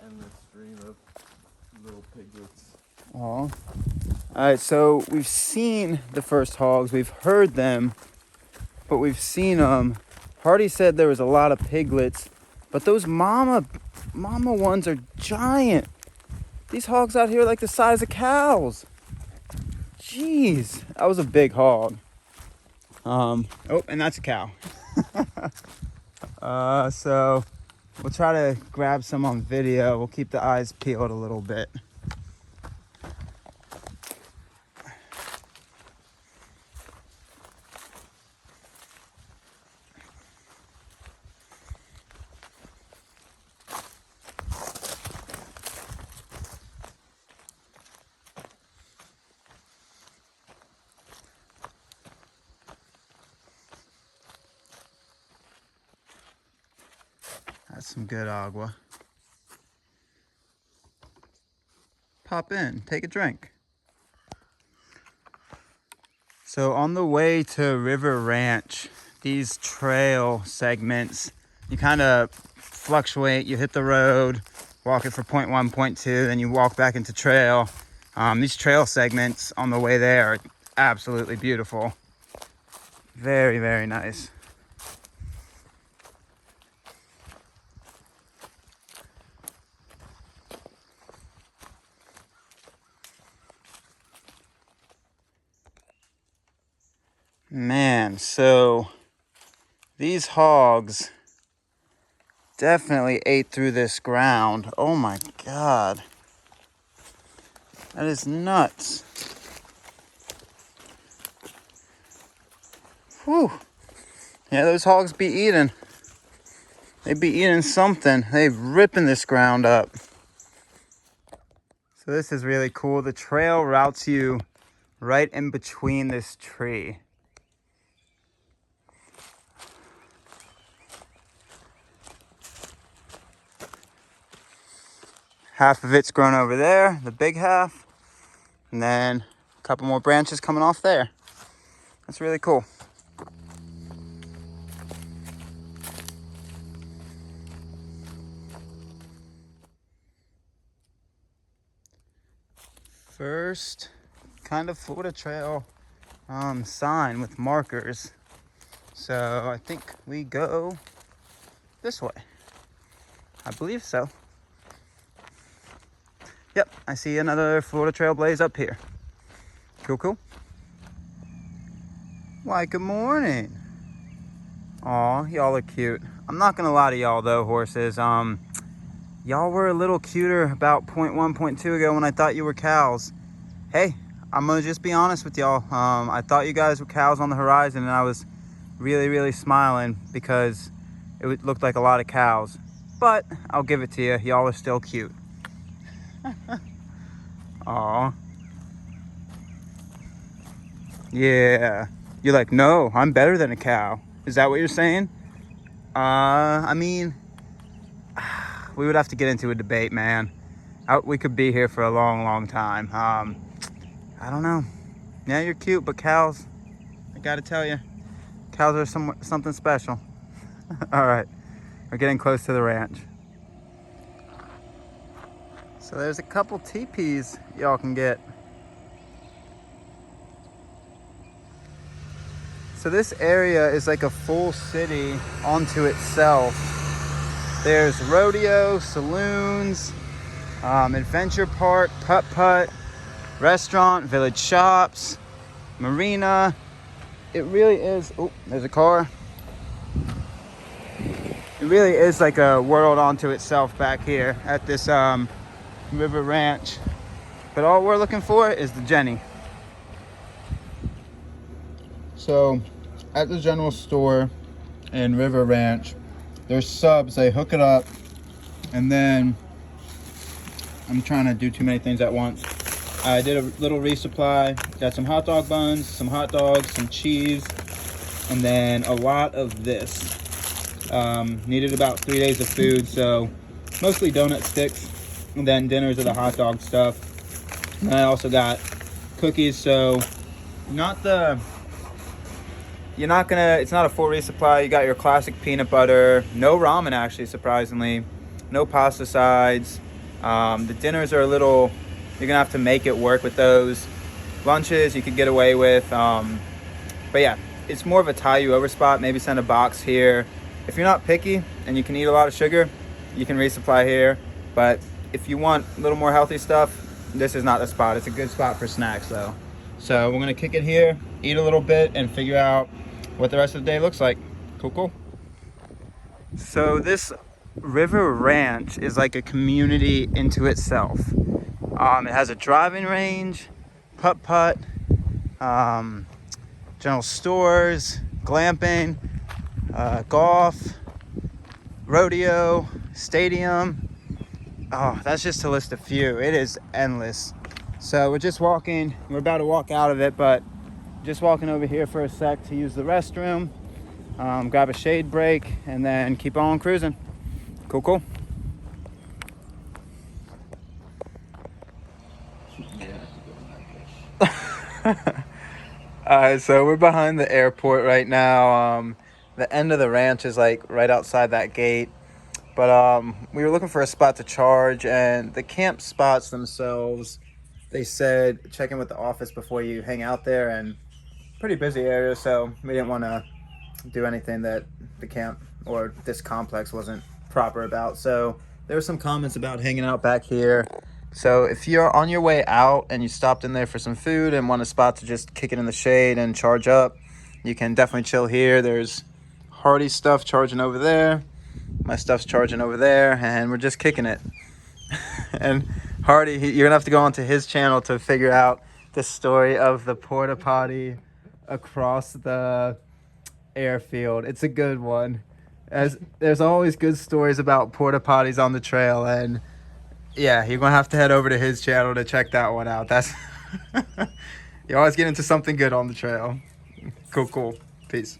B: And the stream of little piglets.
A: Aw. All right, so we've seen the first hogs. We've heard them, but we've seen them. Hardy said there was a lot of piglets, but those mama ones are giant. These hogs out here are like the size of cows. Jeez, that was a big hog. Oh, and that's a cow. So we'll try to grab some on video. We'll keep the eyes peeled a little bit. That's some good agua. Pop in, take a drink. So on the way to River Ranch, these trail segments, you kind of fluctuate. You hit the road, walk it for 0.1, 0.2, then you walk back into trail. These trail segments on the way there are absolutely beautiful. Very, very nice. Man, so these hogs definitely ate through this ground. Oh my God. That is nuts. Whew. Yeah, those hogs be eating. They be eating something. They ripping this ground up. So this is really cool. The trail routes you right in between this tree. Half of it's grown over there, the big half, and then a couple more branches coming off there. That's really cool. First kind of Florida Trail sign with markers. So I think we go this way. I believe so. Yep, I see another Florida Trail blaze up here. Cool, cool. Why, good morning. Aw, y'all are cute. I'm not gonna lie to y'all though, horses. Y'all were a little cuter about 0.1, 0.2 ago when I thought you were cows. Hey, I'm gonna just be honest with y'all. I thought you guys were cows on the horizon, and I was really, really smiling because it looked like a lot of cows. But I'll give it to you, y'all are still cute. Aw. Yeah. You're like, no, I'm better than a cow. Is that what you're saying? I mean, we would have to get into a debate, man. We could be here for a long, long time. I don't know. Yeah, you're cute, but cows, I gotta tell you, cows are something special. All right, we're getting close to the ranch. So there's a couple teepees y'all can get. So this area is like a full city onto itself. There's rodeo, saloons, adventure park, putt-putt, restaurant, village shops, marina. It really is, oh, there's a car. It really is like a world onto itself back here at this River Ranch. But all we're looking for is the Jenny. So at the general store in River Ranch, there's subs. They hook it up, and then I'm trying to do too many things at once. I did a little resupply, got some hot dog buns, some hot dogs, some cheese, and then a lot of this. Needed about 3 days of food, so mostly donut sticks, and then dinners of the hot dog stuff. And I also got cookies, so it's not a full resupply. You got your classic peanut butter, no ramen actually, surprisingly, no pasta sides, The dinners are a little, you're gonna have to make it work with those. Lunches you could get away with, but yeah, it's more of a tie you over spot. Maybe send a box here. If you're not picky and you can eat a lot of sugar, you can resupply here. But if you want a little more healthy stuff, this is not the spot. It's a good spot for snacks though. So we're gonna kick it here, eat a little bit, and figure out what the rest of the day looks like. Cool. So this River Ranch is like a community into itself. It has a driving range, putt-putt, general stores, glamping, golf, rodeo, stadium. Oh, that's just to list a few. It is endless. So we're just walking, we're about to walk out of it, but just walking over here for a sec to use the restroom, grab a shade break, and then keep on cruising. Cool. Alright, so we're behind the airport right now. The end of the ranch is like right outside that gate. But we were looking for a spot to charge, and the camp spots themselves, they said check in with the office before you hang out there, and pretty busy area, so we didn't want to do anything that the camp or this complex wasn't proper about. So there were some comments about hanging out back here. So if you're on your way out and you stopped in there for some food and want a spot to just kick it in the shade and charge up, you can definitely chill here. There's Hardy stuff charging over there. My stuff's charging over there, and we're just kicking it. And Hardy, you're gonna have to go onto his channel to figure out the story of the porta potty across the airfield. It's a good one. As there's always good stories about porta potties on the trail, and yeah, you're gonna have to head over to his channel to check that one out. That's you always get into something good on the trail. Cool. Peace.